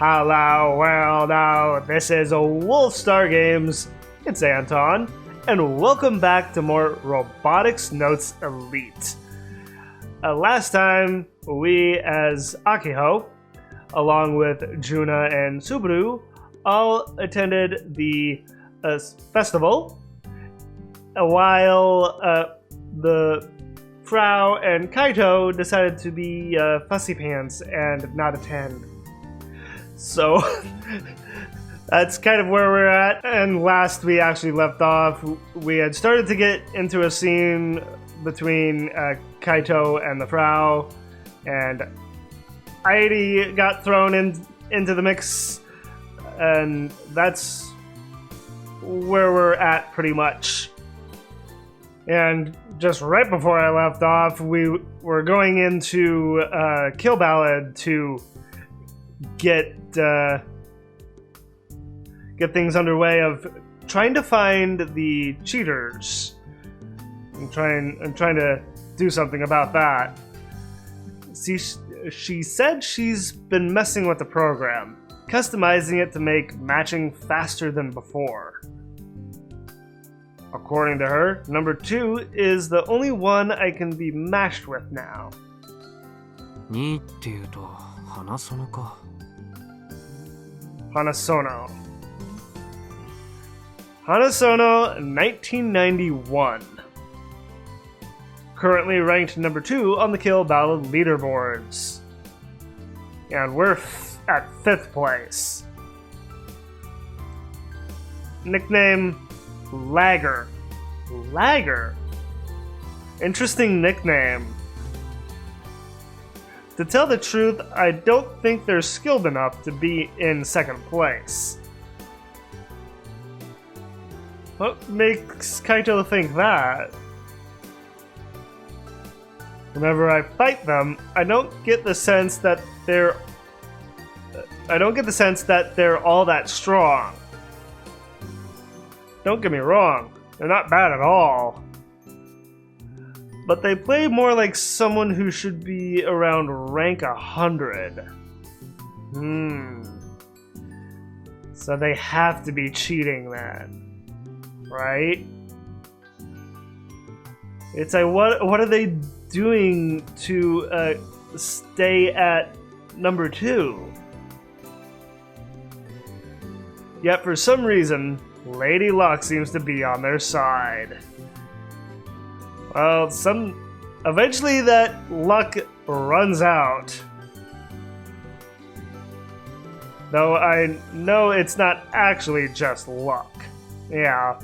Hello world, this is Wolfstar Games, it's Anton, and welcome back to more Robotics Notes Elite. Last time, we as Akiho, along with Juna and Subaru, all attended the festival, while the Frau and Kaito decided to be fussy pants and not attend. So that's kind of where we're at. And last we actually left off, we had started to get into a scene between Kaito and the Frau, and Heidi got thrown into the mix, and that's where we're at pretty much. And just right before I left off, we were going into Kill Ballad to get things underway of trying to find the cheaters and trying to do something about that. See, she said she's been messing with the program, customizing it to make matching faster than before. According to her, number 2 is the only one I can be matched with now. 2っていうと花園か。 Hanasono. Hanasono 1991. Currently ranked number 2 on the Kill Ballad leaderboards. And we're at 5th place. Nickname Lagger. Lagger? Interesting nickname. To tell the truth, I don't think they're skilled enough to be in 2nd place. What makes Kaito think that? Whenever I fight them, I don't get the sense that they're all that strong. Don't get me wrong, they're not bad at all. But they play more like someone who should be around rank 100. So they have to be cheating then, right? It's like, what are they doing to stay at number 2? Yet for some reason, Lady Luck seems to be on their side. Well, eventually that luck runs out. Though I know it's not actually just luck. Yeah,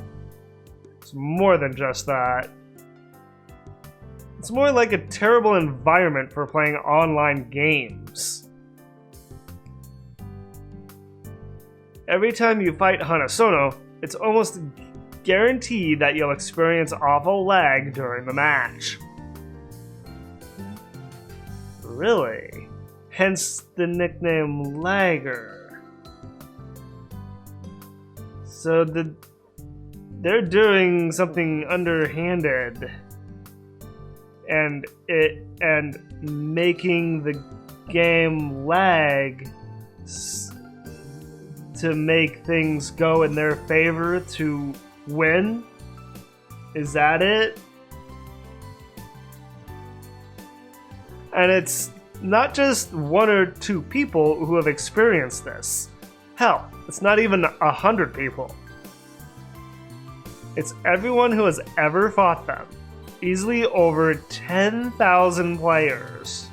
it's more than just that. It's more like a terrible environment for playing online games. Every time you fight Hanasono, it's almost guaranteed that you'll experience awful lag during the match. Really? Hence the nickname Lagger. So they're doing something underhanded and making the game lag to make things go in their favor to win? Is that it? And it's not just 1 or 2 people who have experienced this. Hell, it's not even 100 people. It's everyone who has ever fought them. Easily over 10,000 players.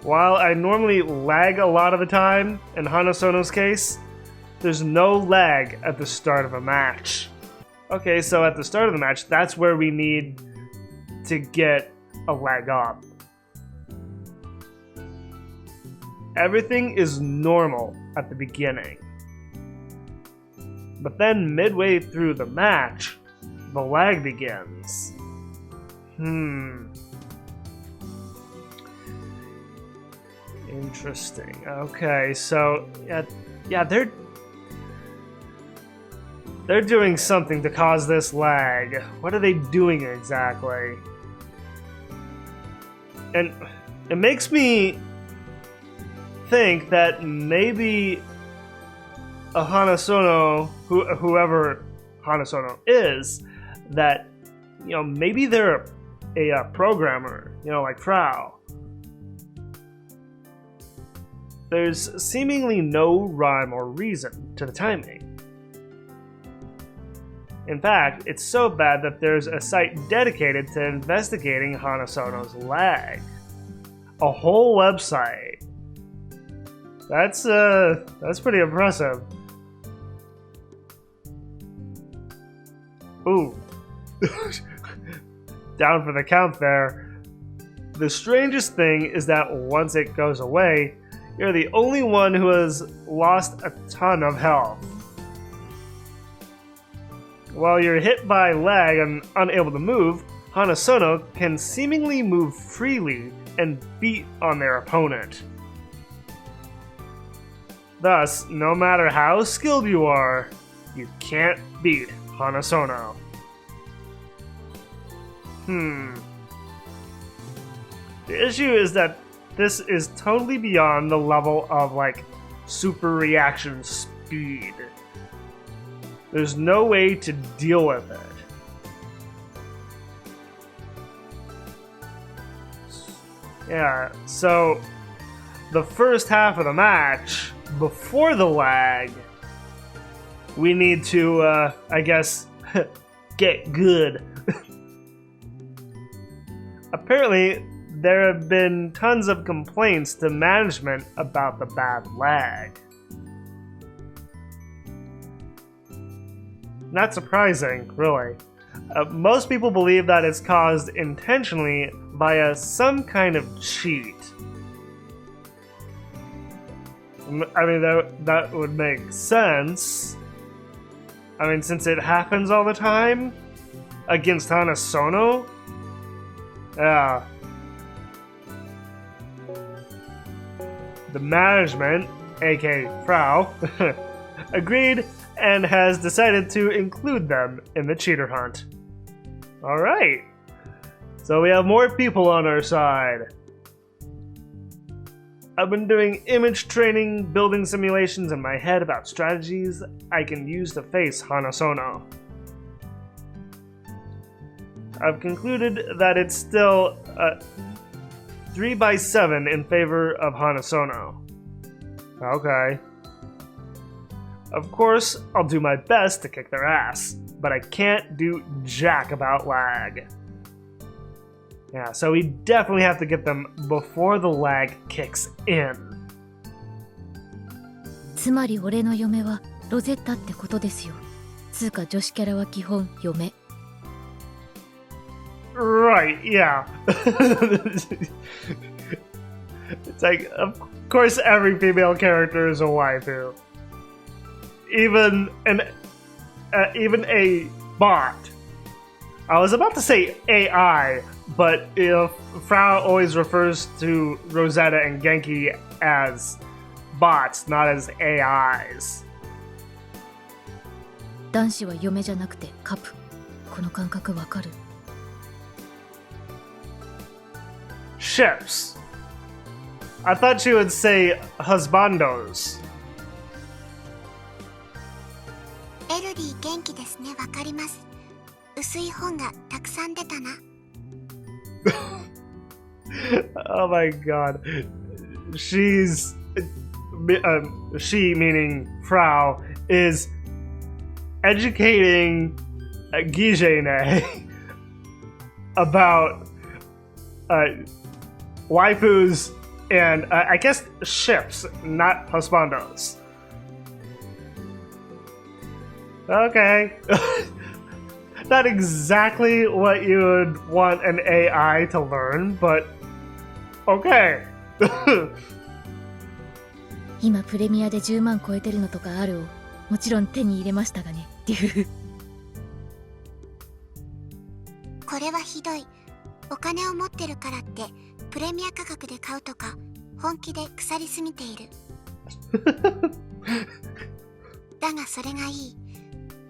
While I normally lag a lot of the time, in Hanasono's case, there's no lag at the start of a match. Okay, so at the start of the match, that's where we need to get a leg up. Everything is normal at the beginning. But then midway through the match, the lag begins. Interesting. Okay, so yeah, they're doing something to cause this lag. What are they doing exactly? And it makes me think that maybe a Hanasono, whoever Hanasono is, that, you know, maybe they're a programmer, you know, like Frau. There's seemingly no rhyme or reason to the timing. In fact, it's so bad that there's a site dedicated to investigating Hanasono's lag. A whole website. That's pretty impressive. Ooh. Down for the count there. The strangest thing is that once it goes away, you're the only one who has lost a ton of health. While you're hit by lag and unable to move, Hanasono can seemingly move freely and beat on their opponent. Thus, no matter how skilled you are, you can't beat Hanasono. The issue is that this is totally beyond the level of, like, super reaction speed. There's no way to deal with it. Yeah, so the first half of the match, before the lag, we need to, I guess, get good. Apparently, there have been tons of complaints to management about the bad lag. Not surprising, really. Most people believe that it's caused intentionally via some kind of cheat. I mean, that would make sense. I mean, since it happens all the time against Hanasono. Yeah. The management, a.k.a. Frau, agreed and has decided to include them in the cheater hunt. Alright. So we have more people on our side. I've been doing image training, building simulations in my head about strategies I can use to face Hanasono. I've concluded that it's still 3-7 in favor of Hanasono. Okay. Of course, I'll do my best to kick their ass, but I can't do jack about lag. Yeah, so we definitely have to get them before the lag kicks in. つまり俺の嫁はロゼッタってことですよ。つうか女子キャラは基本嫁。Right, yeah. It's like, of course every female character is a waifu. Even a bot. I was about to say AI, but Frau always refers to Rosetta and Genki as bots, not as AIs. 男子は嫁じゃなくてカプ。この感覚わかる？ Ships. I thought she would say husbandos. エルディ元気ですね、わかります。薄い本がたくさん出たな。Oh my god. She meaning Frau, is educating Geji-ne about waifus and I guess ships, not husbandos. Okay. Not exactly what you would want an AI to learn, but okay. 今プレミアで10万超えてるのとかあるをもちろん手に入れましたがね。っていう。これはひどい。お金を持ってるからってプレミア価格で買うとか本気で腐りすぎている。だがそれがいい。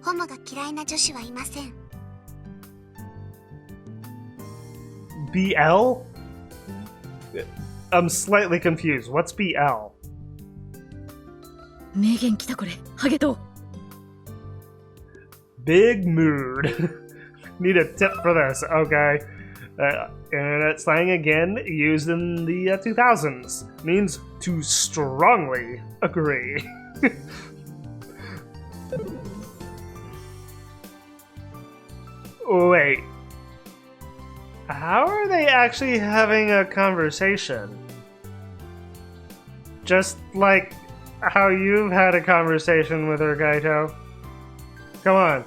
ホモが嫌いな女子はいません。BL? I'm slightly confused. What's BL? 名言きたこれ。ハゲト。 Big mood. Need a tip for this, okay. Internet slang again, used in the 2000s. Means to strongly agree. Wait. How are they actually having a conversation? Just like how you've had a conversation with her, Kaito. Come on.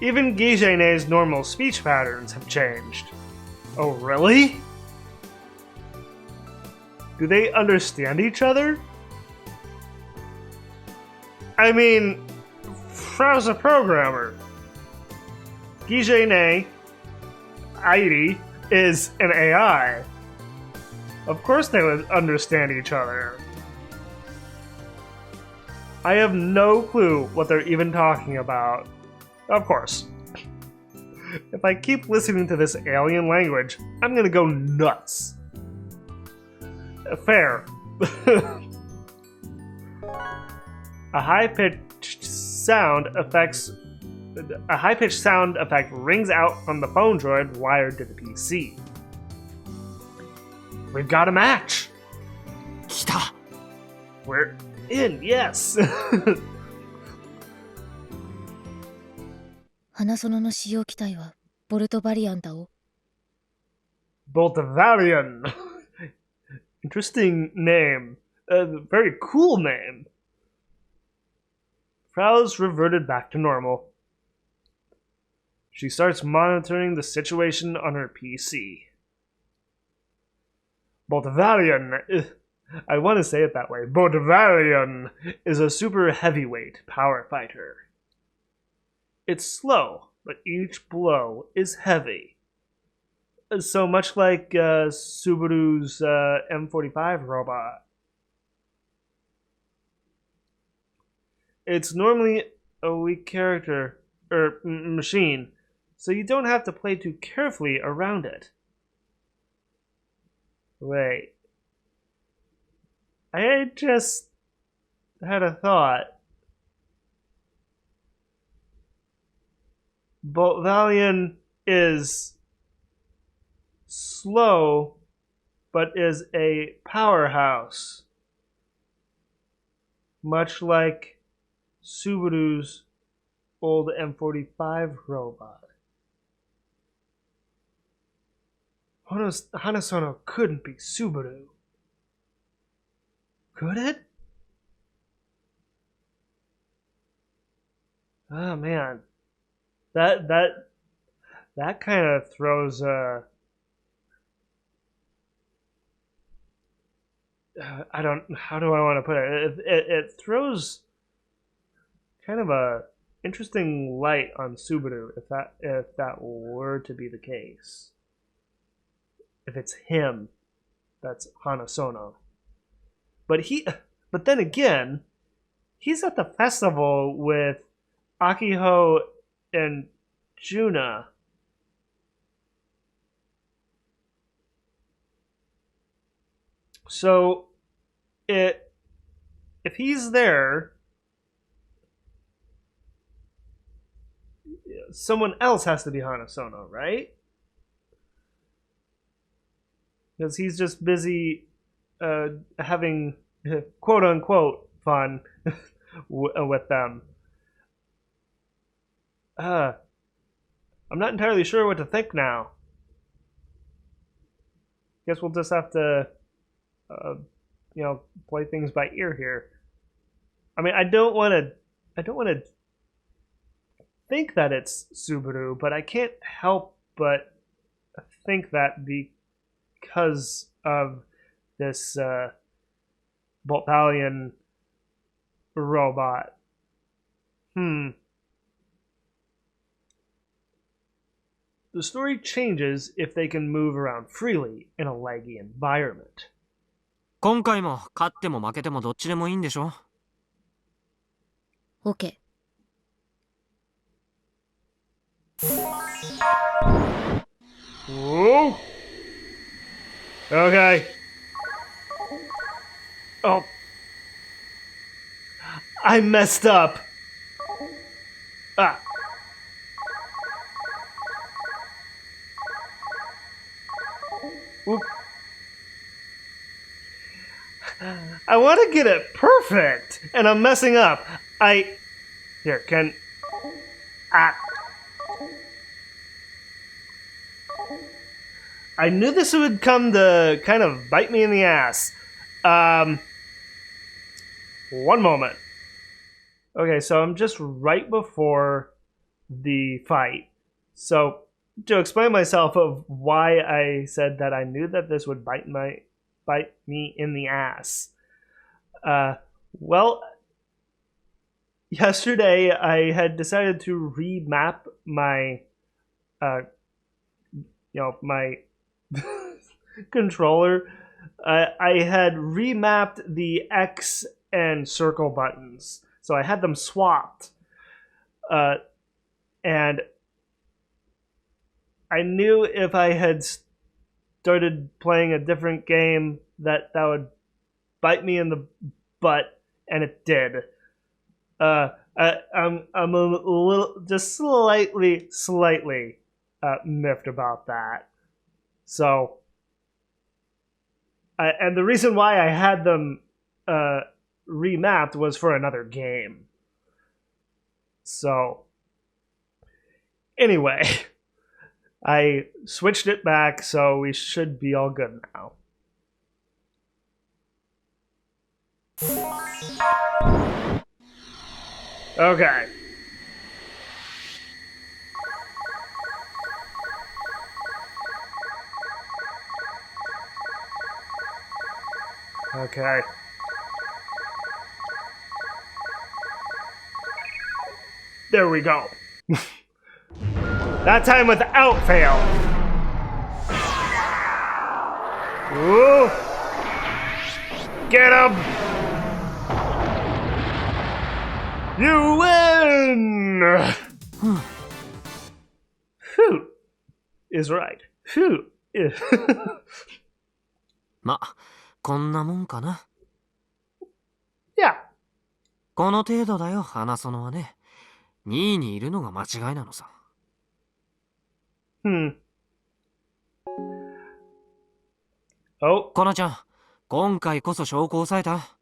Even Geji-ne's normal speech patterns have changed. Oh, really? Do they understand each other? I mean, Frau's a programmer. Geji-ne, a.k.a, is an AI. Of course they would understand each other. I have no clue what they're even talking about. Of course. If I keep listening to this alien language, I'm gonna go nuts. Fair. A high-pitched sound effect rings out from the phone droid wired to the PC. We've got a match. 来た。 We're in, yes. 花園の使用機体はボルトバリアンだを。 Boltavarian. Interesting name. Very cool name. Frau's reverted back to normal. She starts monitoring the situation on her PC. Boltavarian. I want to say it that way. Boltavarian is a super heavyweight power fighter. It's slow, but each blow is heavy. So much like Subaru's M45 robot. It's normally a weak character, machine, so you don't have to play too carefully around it. Wait. I just had a thought. Boltavarian is slow, but is a powerhouse. Much like Subaru's old M45 robot. Hanasono couldn't be Subaru. Could it? Oh man. That kind of throws how do I want to put it? It throws kind of a interesting light on Subaru if that were to be the case. If it's him that's Hanasono. But then again, he's at the festival with Akiho and Juna. So if he's there, someone else has to be Hanasono, right? Because he's just busy having quote unquote fun with them. I'm not entirely sure what to think now. Guess we'll just have to play things by ear here. I mean, I don't want to think that it's Subaru, but I can't help but think that because of this Boltavarian robot. The story changes if they can move around freely in a laggy environment. 今回も勝っても負けてもどっちでもいいんでしょ OK。 Whoa! Okay. Oh, I messed up. Ah. Oop. I want to get it perfect, and I'm messing up. Here, can... Ah. I knew this would come to kind of bite me in the ass. One moment. Okay, so I'm just right before the fight. So, to explain myself of why I said that I knew that this would bite me in the ass. Well, yesterday I had decided to remap my, my controller. I had remapped the X and circle buttons, so I had them swapped. And I knew if I had started playing a different game that would bite me in the butt, and it did. I'm a little, just slightly miffed about that. So, and the reason why I had them remapped was for another game. So, anyway, I switched it back, so we should be all good now. Okay. Okay. There we go. That time without fail. Ooh. Get him! You win! Who is right? Who is... ま、こんなもんかな。Yeah. この程度だよ、花園はね。2位にいるのが間違いなのさ。Oh. コナちゃん、今回こそ証拠を押さえた。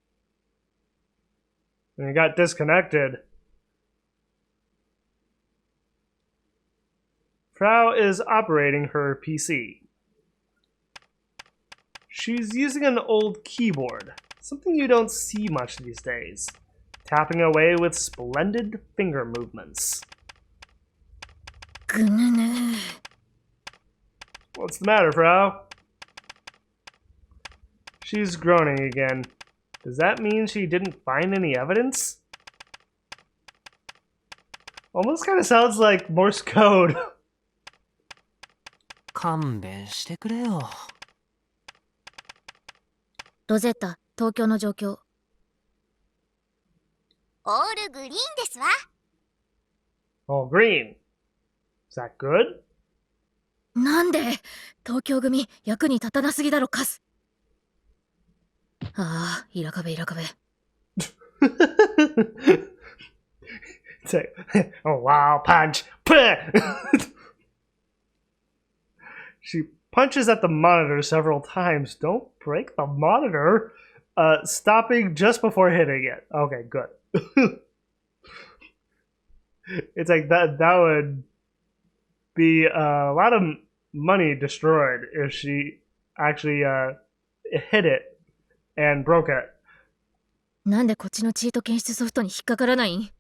And it got disconnected. Frau is operating her PC. She's using an old keyboard, something you don't see much these days, tapping away with splendid finger movements. What's the matter, Frau? She's groaning again. Does that mean she didn't find any evidence? Almost kind of sounds like Morse code. 勘弁してくれよ。ロゼッタ、東京の状況。オールグリーンですわ。 Oh, green. Is that good? なんで東京組、役に立たなすぎだろ、カス。ああ、イラカベイラカベ。It's like, oh, wow, punch. She punches at the monitor several times. Don't break the monitor. Stopping just before hitting it. Okay, good. It's like that would be a lot of money destroyed if she actually hit it and broke it. なんでこっちのチート検出ソフトに引っかからないん？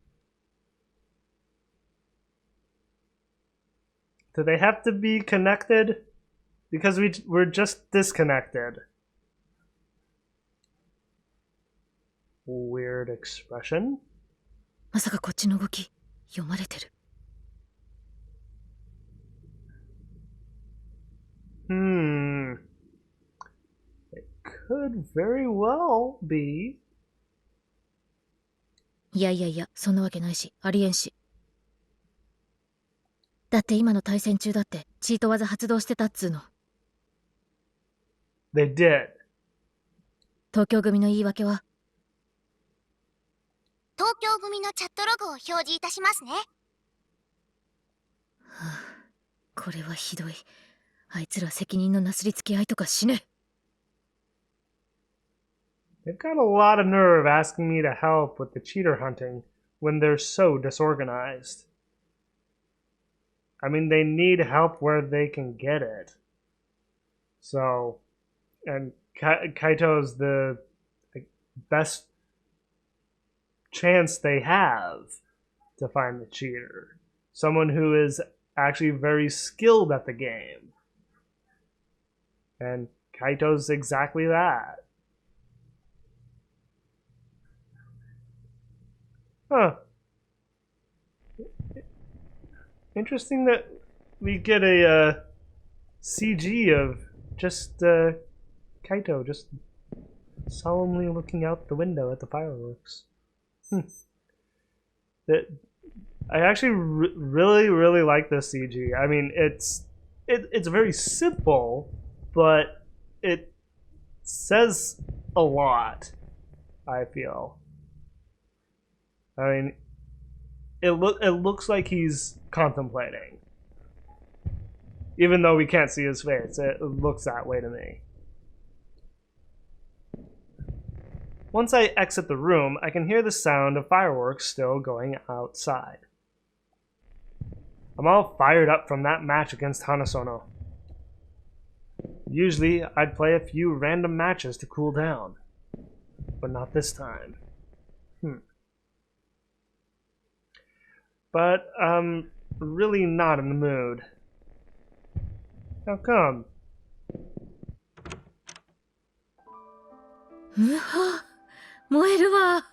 Do they have to be connected? Because we're just disconnected. Weird expression. まさかこっちの動き読まれてる。It could very well be. いやいやいや、そんなわけないし、ありえんし。だって今の対戦中だってチート技発動してたっつーの。They did. 東京組の言い訳は？東京組のチャットログを表示いたしますね。これはひどい。あいつら責任のなすりつけ合いとかしね。They've got a lot of nerve asking me to help with the cheater hunting when they're so disorganized. I mean, they need help where they can get it. So, and Kaito's the best chance they have to find the cheater. Someone who is actually very skilled at the game. And Kaito's exactly that. Huh. Interesting that we get a CG of just Kaito just solemnly looking out the window at the fireworks. I actually really like this CG. I mean, it's very simple, but it says a lot, I feel. I mean, it looks like he's contemplating. Even though we can't see his face, it looks that way to me. Once I exit the room, I can hear the sound of fireworks still going outside. I'm all fired up from that match against Hanasono. Usually, I'd play a few random matches to cool down. But not this time. But I'm really not in the mood. How come? うわ、燃えるわ。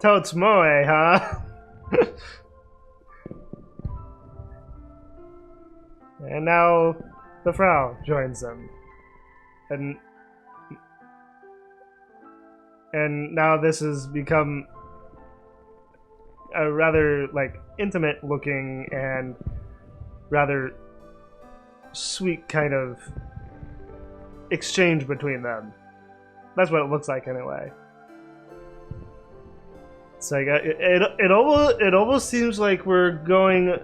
Totes moe, huh? And now the Frau joins them. And now this has become a rather intimate looking and rather sweet kind of exchange between them. That's what it looks like anyway. It's like it almost seems like we're going on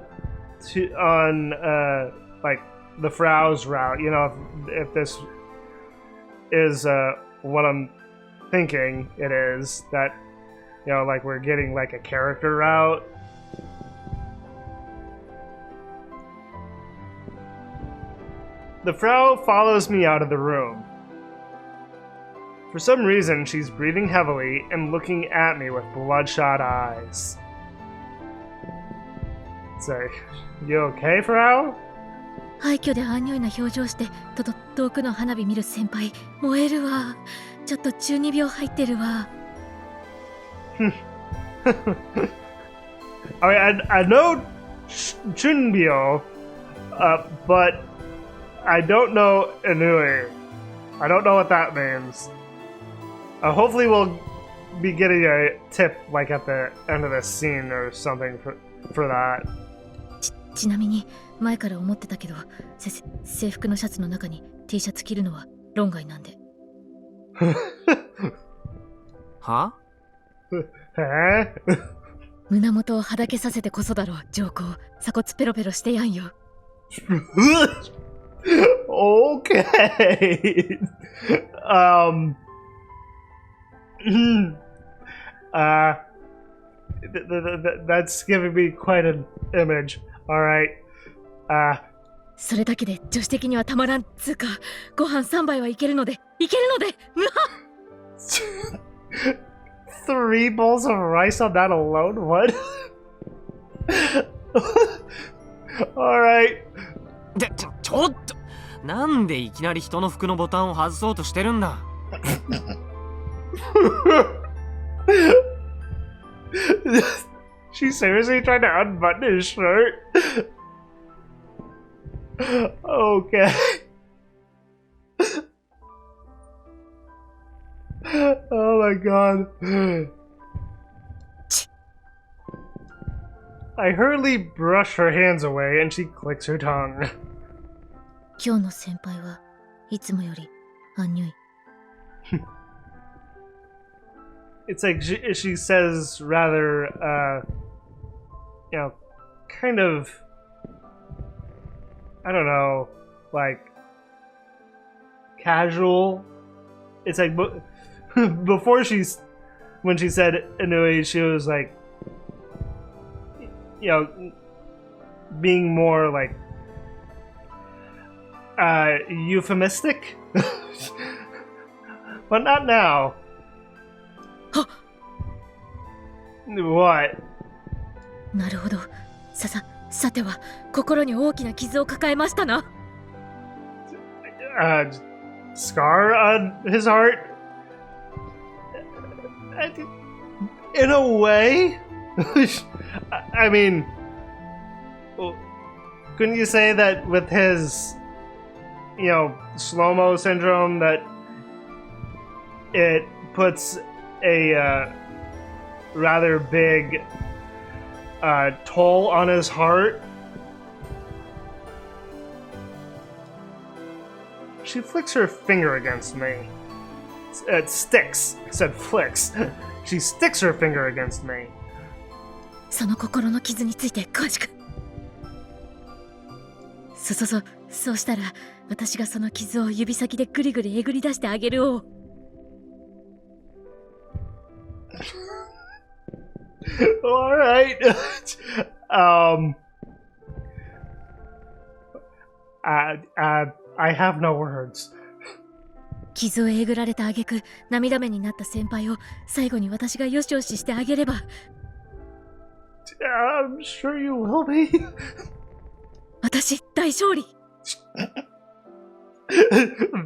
the Frau's route. You know, if this is what I'm thinking it is, that we're getting a character route. The Frau follows me out of the room. For some reason, she's breathing heavily and looking at me with bloodshot eyes. It's like, you okay, Frau? 廃墟で安入な表情して遠くの花火見る先輩、燃えるわ。ちょっと中二病入ってるわ。I know Chunbyo, but I don't know Inui. I don't know what that means. Hopefully we'll be getting a tip at the end of this scene or something for that. ちなみに前から思ってたけど、制服のシャツの中に T シャツ着るのは論外なんで。は？胸元をはだけさせてこそだろ、上皇。鎖骨ペロペロしてやんよ。Okay. That's giving me quite an image. Alright. それだけで女子的にはたまらんつうか、ご飯3杯はいけるので、うわ！3 bowls of rice on that alone? What? Alright. ちょっと、なんでいきなり人の服のボタンを外そうとしてるんだ。She's seriously trying to unbutton his shirt? Okay. Oh my god. I hurriedly brush her hands away and she clicks her tongue. 今日の先輩はいつもより安入い。it's like she says rather, kind of, I don't know, like, casual. It's like, before when she said Inui, she was like, being more like, euphemistic. But not now. What? なるほど。さては心に大きな傷を抱えましたな。Scar on his heart? In a way? I mean, couldn't you say that with his, slow-mo syndrome that it puts a rather big toll on his heart? She flicks her finger against me. It sticks. I said flicks. She sticks her finger against me. その心の傷について詳しく。そうしたら私がその傷を指先でぐりぐりえぐり出してあげるを。All right. I have no words. 傷をえぐられた挙句涙目になった先輩を最後に私がよしよししてあげれば。I'm sure you will be. 私大勝利。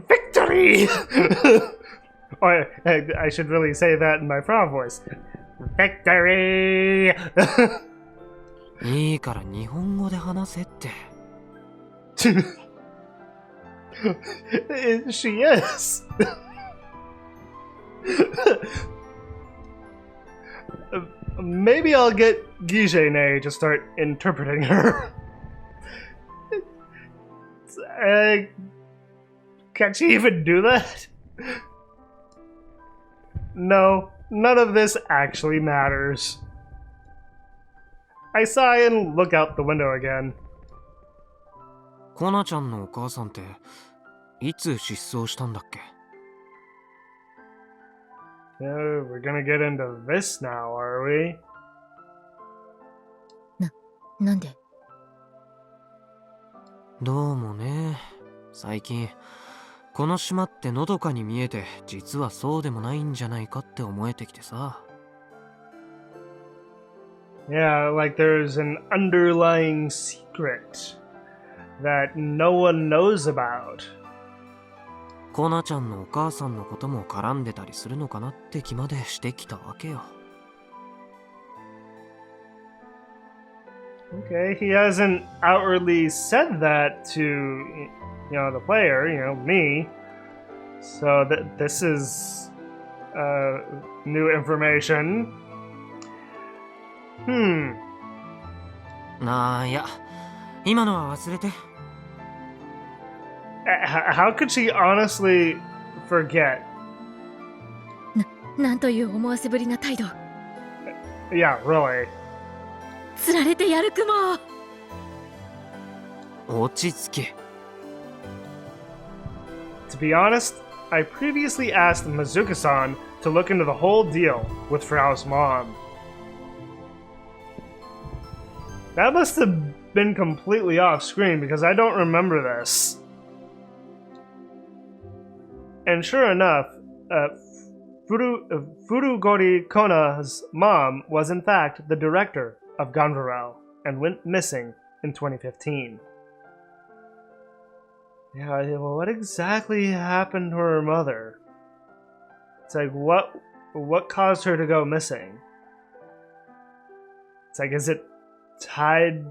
Victory! Or I should really say that in my Frau voice. Victory! いいから日本語で話せって。She is. Maybe I'll get Geji-ne to start interpreting her. Can she even do that? No, none of this actually matters. I sigh and look out the window again. コナちゃんのお母さんっていつ失踪したんだっけ？ We're gonna get into this now, are we? なんで？どうもね、最近この島ってのどかに見えて実はそうでもないんじゃないかって思えてきてさ。Yeah, like there's an underlying secret that no one knows about. コナちゃんのお母さんのことも絡んでたりするのかなって気までしてきたわけよ。Okay, he hasn't outwardly said that to, the player, me. So this is new information. いや、今のは忘れて。How could she honestly forget? なんという思わせぶりな態度。Yeah, really. 釣られてやるくも。落ち着け。To be honest, I previously asked Mizuka-san to look into the whole deal with Frau's mom. That must have been completely off screen because I don't remember this. And sure enough, Furugori Kona's mom was in fact the director of Ganvarel and went missing in 2015. Yeah, well, what exactly happened to her mother? It's like, what caused her to go missing? It's like, is it tied...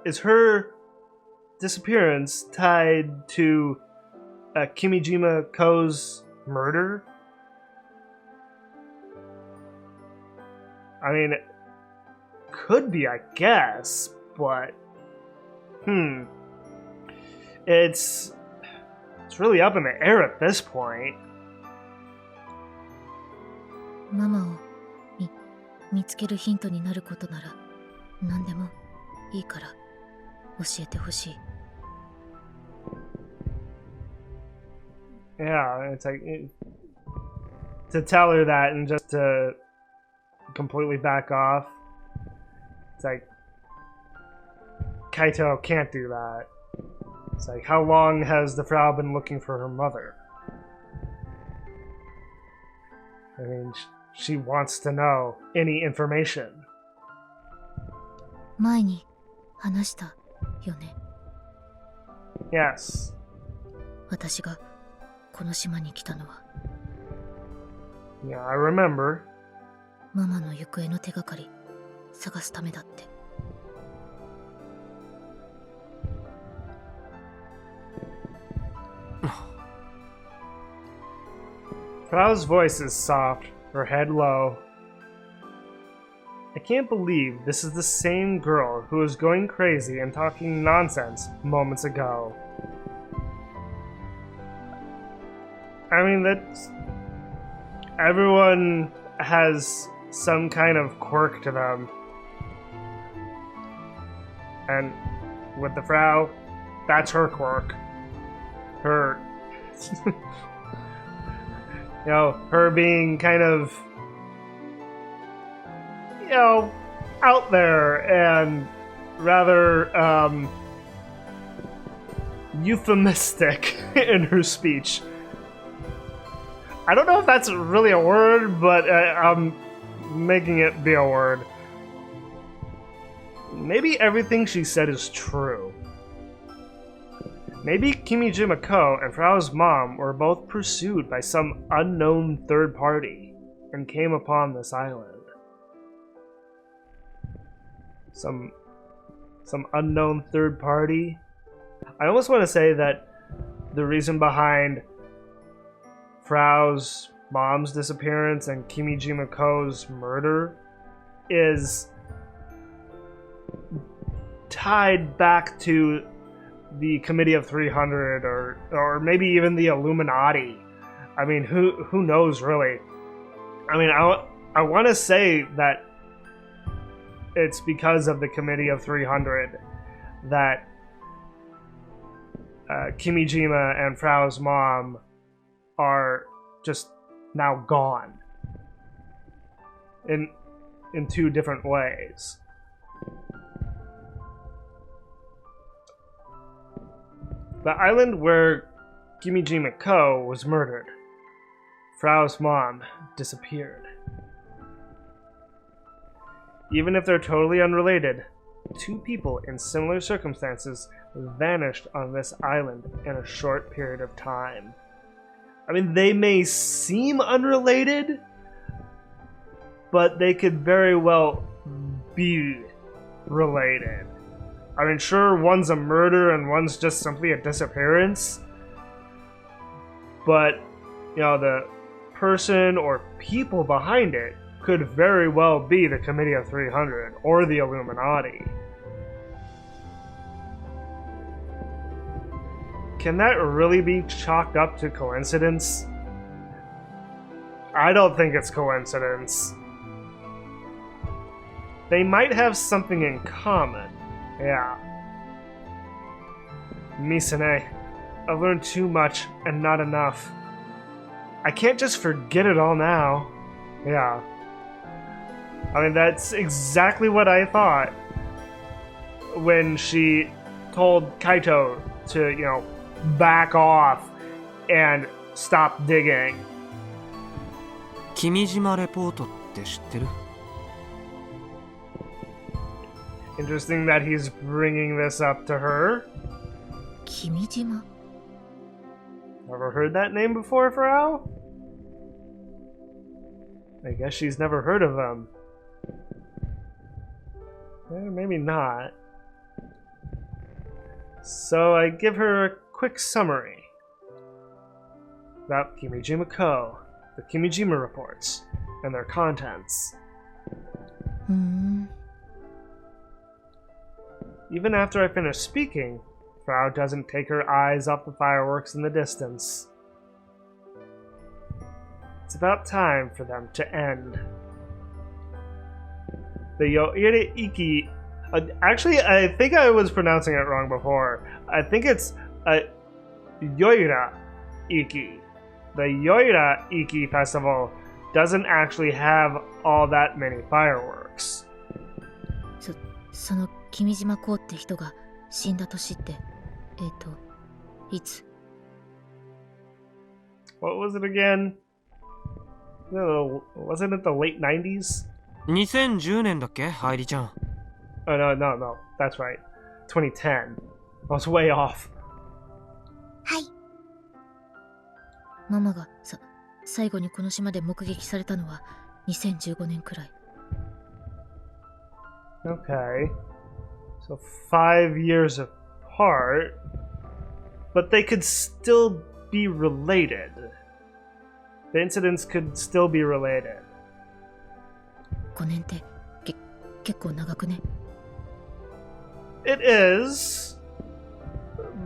Is her disappearance tied to Kimijima Ko's murder? I mean, it could be, I guess, but... It's really up in the air at this point. ママを見つけるヒントになることなら何でもいいから教えてほしい。 Yeah, it's like to tell her that and just to completely back off. It's like Kaito can't do that. It's like, how long has the Frau been looking for her mother? I mean, she wants to know any information. 前に話したよね。 Yes. 私がこの島に来たのは Yeah, I remember. ママの行方の手がかり探すためだって。 Frau's voice is soft, her head low. I can't believe this is the same girl who was going crazy and talking nonsense moments ago. I mean, that's... Everyone has some kind of quirk to them. And with the Frau, that's her quirk. Her... you know, her being kind of... you know, out there and rather, euphemistic in her speech. I don't know if that's really a word, but I'm making it be a word. Maybe everything she said is true. Maybe Kimijima-ko and Frau's mom were both pursued by some unknown third party and came upon this island. Some unknown third party. I almost want to say that the reason behind Frau's mom's disappearance and Kimijima-ko's murder is tied back to the Committee of 300 or maybe even the Illuminati. I mean, who knows really? I mean, I want to say that it's because of the Committee of 300 that Kimijima and Frau's mom are just now gone in two different ways. The island where Kimijima-ko was murdered, Frau's mom disappeared. Even if they're totally unrelated, two people in similar circumstances vanished on this island in a short period of time. I mean, they may seem unrelated, but they could very well be related. I mean, sure, one's a murder and one's just simply a disappearance, but, you know, the person or people behind it could very well be the Committee of 300 or the Illuminati. Can that really be chalked up to coincidence? I don't think it's coincidence. They might have something in common. Yeah. Misane, I've learned too much and not enough. I can't just forget it all now. Yeah. I mean, that's exactly what I thought when she told Kaito to, you know, back off and stop digging. 君島レポートって知ってる? Interesting that he's bringing this up to her. Kimijima? Ever heard that name before, Frau? I guess she's never heard of them. Maybe not. So I give her a quick summary about Kimijima-ko, the Kimijima reports, and their contents. Even after I finish speaking, Frau doesn't take her eyes off the fireworks in the distance. It's about time for them to end. The Yoire Iki... actually, I think I was pronouncing it wrong before. I think it's Yoira Iki. The Yoira Iki festival doesn't actually have all that many fireworks. その君島公って人が死んだ年っていつ What was it again? No, wasn't it the late 90s? 2010年だっけ、愛梨ちゃん。Oh, no. That's right. 2010. I was way off. はい。ママが最後にこの島で目撃されたのは2015年くらい。Okay. So 5 years apart, but they could still be related. The incidents could still be related. 5年って結構長くね。It is,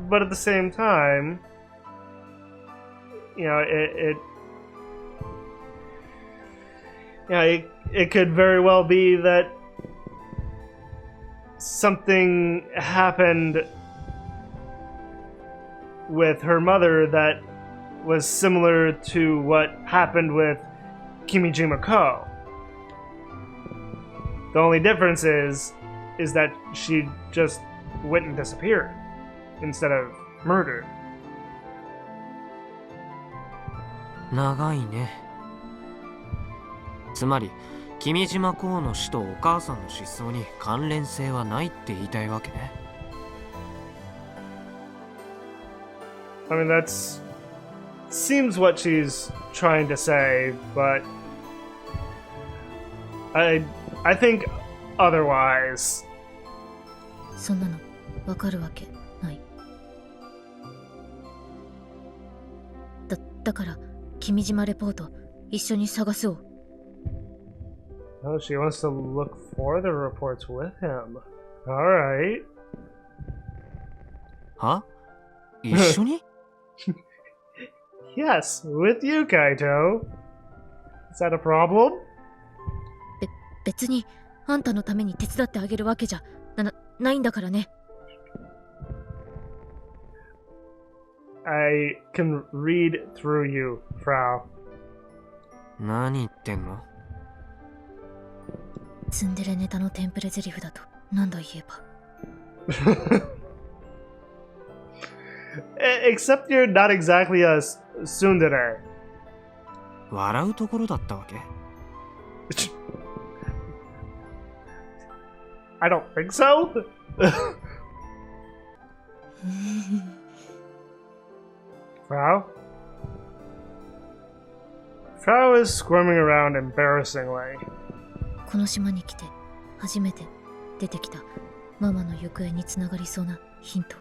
but at the same time, you know, it could very well be that something happened with her mother that was similar to what happened with Kimijima-ko. The only difference is that she just went and disappeared instead of murdered. 長いね。つまり君島公の死とお母さんの失踪に関連性はないって言いたいわけね。I mean, that's seems what she's trying to say, but I think otherwise. そんなのわかるわけない。だから君島レポート一緒に探そう。Oh, she wants to look for the reports with him. Alright. は？一緒に？ Yes, with you, Kaito. Is that a problem? 別にあんたのために手伝ってあげるわけじゃないんだからね。I can read through you, Frau. 何言ってんの？ツンデレネタのテンプレ台詞だとなんだ言えば。Except you're not exactly a tsundere. 笑うところだったわけ？ I don't think so. Frau? Frau is squirming around embarrassingly. この島に来て初めて出てきたママの行方につながりそうなヒント。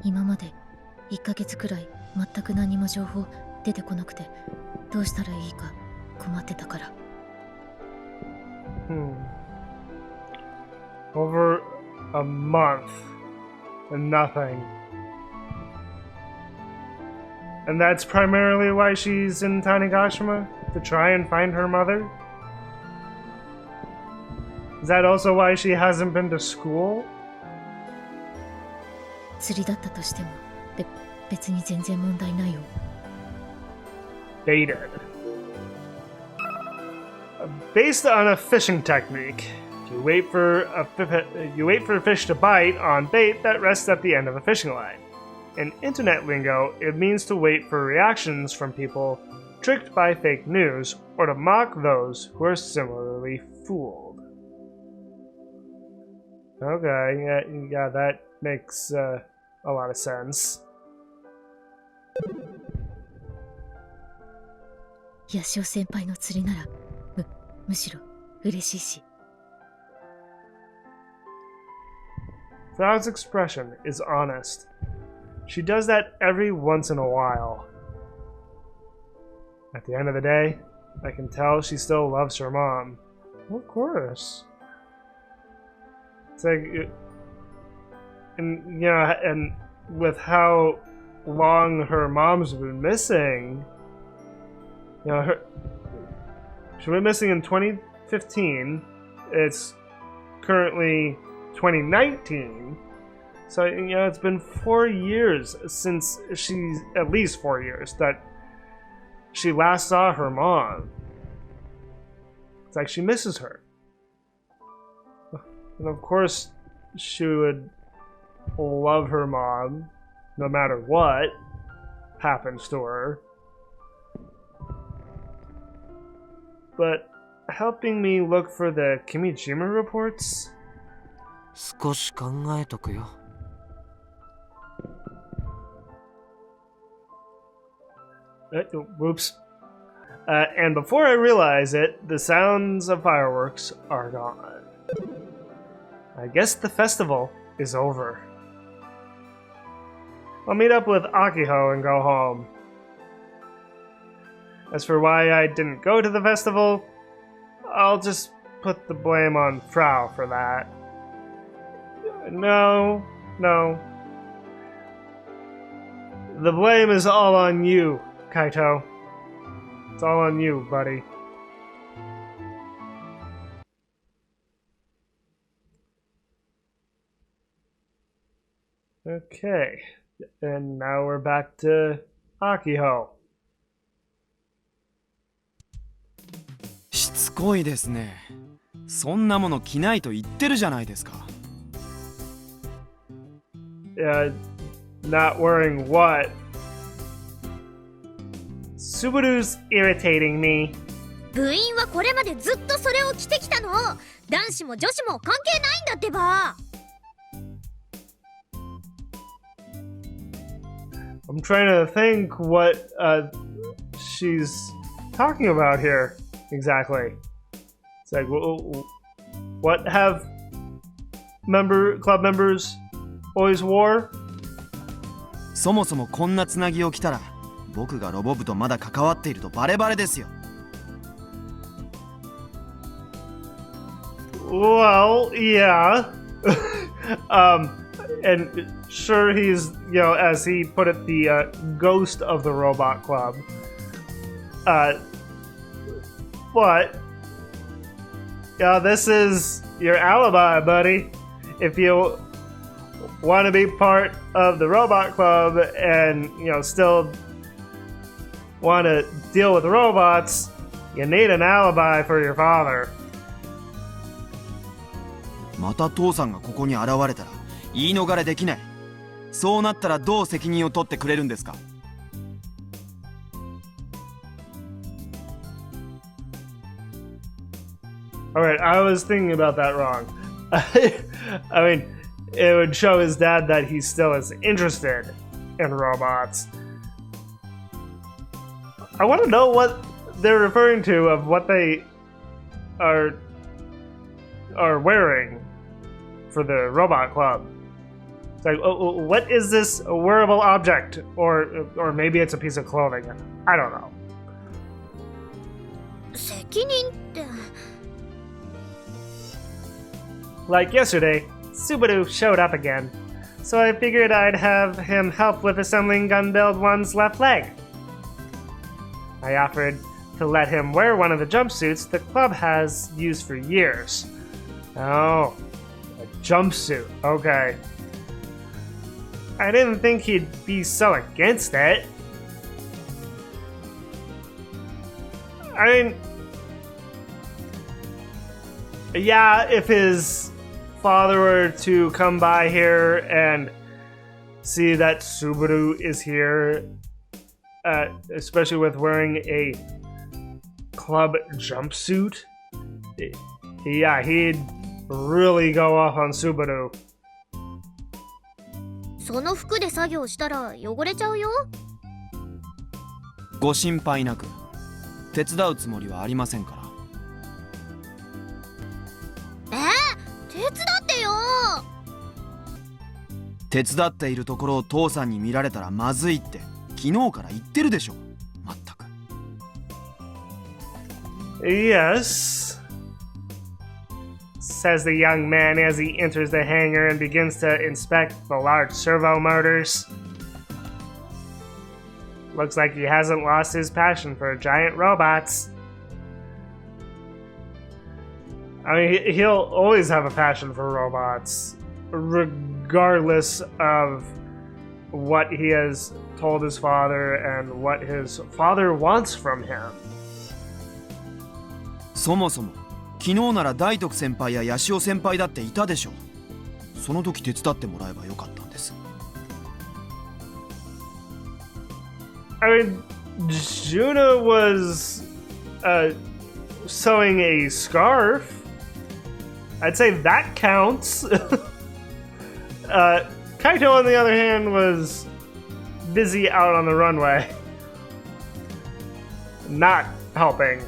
今まで1ヶ月くらい全く何も情報出てこなくてどうしたらいいか困ってたから。Over a month and nothing. And that's primarily why she's in Tanegashima? To try and find her mother? Is that also why she hasn't been to school? 釣りだったとしても別に全然問題ないよ。Baited. Based on a fishing technique, you wait for a fish to bite on bait that rests at the end of a fishing line. In internet lingo, it means to wait for reactions from people tricked by fake news or to mock those who are similarly fooled. Okay, yeah, that makes a lot of sense. ヤシオ先輩の釣りならむしろ嬉しいし。Frau's expression is honest. She does that every once in a while. At the end of the day, I can tell she still loves her mom. Of course. It's like, and with how long her mom's been missing. You know, she went missing in 2015. It's currently 2019. So, you know, it's been 4 years since she's, at least 4 years, that she last saw her mom. It's like she misses her. And of course, she would love her mom, no matter what happens to her. But helping me look for the Kimijima reports? 少し考えとくよ。Whoops. And before I realize it, the sounds of fireworks are gone. I guess the festival is over. I'll meet up with Akiho and go home. As for why I didn't go to the festival, I'll just put the blame on Frau for that. No. The blame is all on you, Kaito. It's all on you, buddy. Okay, and now we're back to Akiho. しつこいですね。そんなもの着ないと言ってるじゃないですか。Not wearing what? Subaru's irritating me. 部員はこれまでずっとそれを着てきたの。男子も女子も関係ないんだってば。I'm trying to think what she's talking about here exactly. It's like, what have club members always wore? そもそもこんなつなぎを着たら僕がロボ部とまだ関わっているとバレバレですよ。Well, yeah. And sure, he's, you know, as he put it, the ghost of the robot club. But, yeah, this is your alibi, buddy. If you want to be part of the robot club and, you know, still want to deal with robots, you need an alibi for your father. また父さんがここに現れたら言い逃れできない。そうなったらどう責任を取ってくれるんですか。Alright, I was thinking about that wrong. I mean, it would show his dad that he still is interested in robots. I want to know what they're referring to of what they are wearing for the robot club. It's like, what is this wearable object? Or maybe it's a piece of clothing. I don't know. 責任って。Like yesterday, Subaru showed up again, so I figured I'd have him help with assembling Gunbuild 1's left leg. I offered to let him wear one of the jumpsuits the club has used for years. Oh, a jumpsuit, okay. I didn't think he'd be so against it. I mean, yeah, if his father were to come by here and see that Subaru is here, especially with wearing a club jumpsuit, yeah, he'd really go off on Subaru. その服で作業したら汚れちゃうよ。ご心配なく。手伝うつもりはありませんから。手伝ってよ。手伝っているところを父さんに見られたらまずいって昨日から言ってるでしょ。まったく。Yes, says the young man as he enters the hangar and begins to inspect the large servo motors. looks like he hasn't lost his passion for giant robots. I mean, he'll always have a passion for robots, regardless of what he has told his father and what his father wants from him. そもそも昨日なら大徳先輩や八潮先輩だっていたでしょ。その時手伝ってもらえばよかったんです。I mean, Juna was sewing a scarf. I'd say that counts. Kaito, on the other hand, was busy out on the runway, not helping.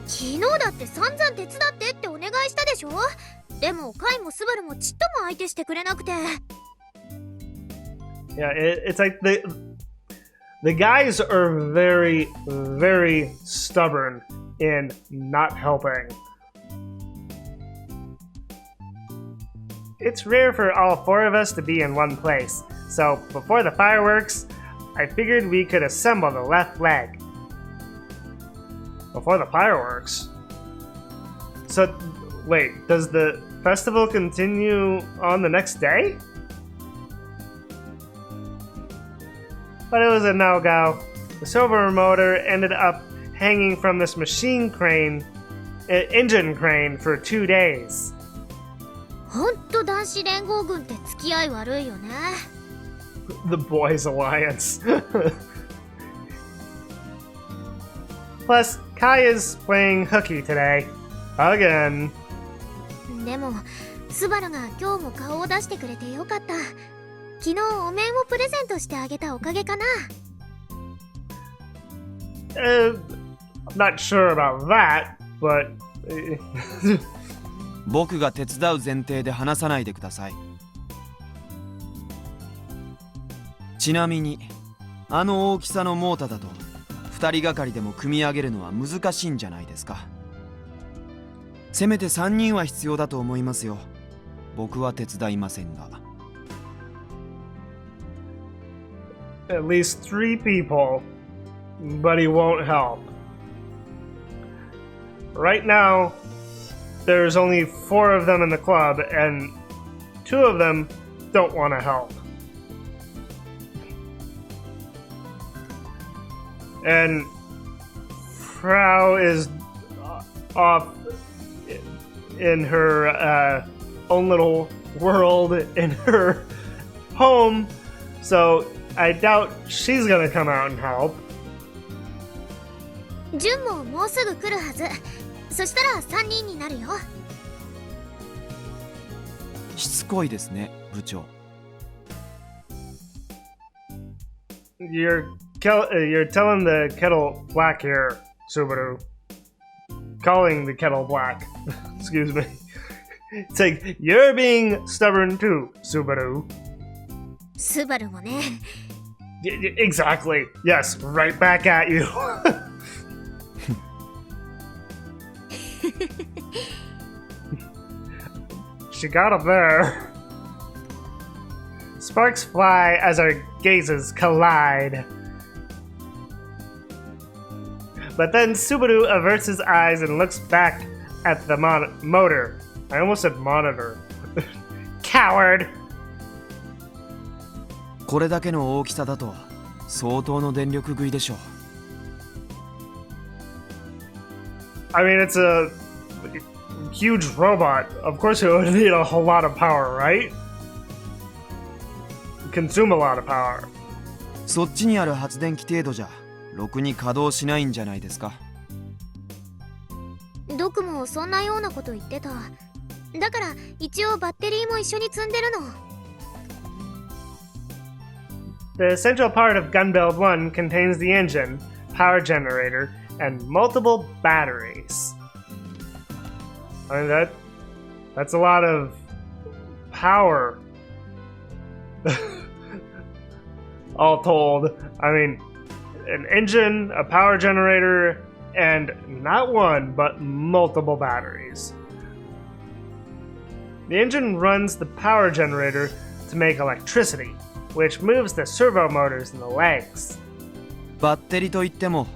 昨日だって散々手伝ってってお願いしたでしょ。でもカイもスバルもちっとも相手してくれなくて。Yeah, it's like the guys are very, very stubborn in not helping. It's rare for all four of us to be in one place, so before the fireworks, I figured we could assemble the left leg. Before the fireworks? So, wait, does the festival continue on the next day? But it was a no-go. The silver motor ended up hanging from this engine crane for 2 days. ほんと男子連合軍って付き合い悪いよね。The Boys Alliance. Plus, Kai is playing hooky today. Again. でもスバルが今日も顔を出してくれてよかった。昨日お面をプレゼントしてあげたおかげかな。I'm not sure about that, but 僕が手伝う前提で話さないでください。ちなみにあの大きさのモーターだと2人がかりでも組み上げるのは難しいんじゃないですか。せめて3人は必要だと思いますよ。僕は手伝いませんが。at least 3 people, but he won't help. Right now, there's only 4 of them in the club, and 2 of them don't want to help. And Frau is off in her own little world in her home, so I doubt she's gonna come out and help. ジュンももうすぐ来るはず。そしたら3人になるよ。しつこいですね、部長。You're telling the kettle black here, Subaru. Calling the kettle black. Excuse me. It's like, you're being stubborn too, Subaru. スバルもね。Exactly. Yes, right back at you. She got up there. Sparks fly as our gazes collide. But then Subaru averts his eyes and looks back at the motor. I almost said monitor. Coward! これだけの大きさだと相当の電力食いでしょう。I mean, it's a huge robot. Of course, it would need a whole lot of power, right? Consume a lot of power. そっちにある発電機程度じゃろくに稼働しないんじゃないですか。ドクもそんなようなこと言ってた。だから一応バッテリーも一緒に積んでるの。The central part of Gun Build 1 contains the engine, power generator, and multiple batteries. I mean, that's a lot of power. All told. I mean, an engine, a power generator, and not one, but multiple batteries. The engine runs the power generator to make electricity, which moves the servo motors in the legs. バッテリーといっても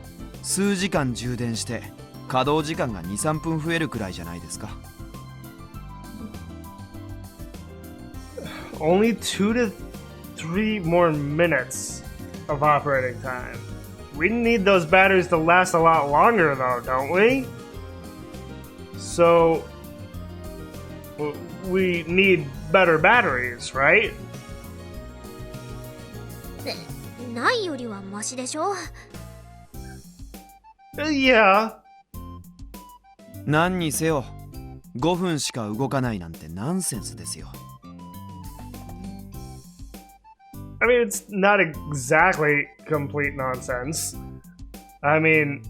数時間充電して稼働時間が 2,3 分増えるくらいじゃないですか。 Only 2 to 3 more minutes of operating time. We need those batteries to last a lot longer though, don't we? So we need better batteries, right? ないよりはマシでしょ。Yeah. 何にせよ5分しか動かないなんてナンセンスですよ。 I mean, it's not exactly complete nonsense. I mean,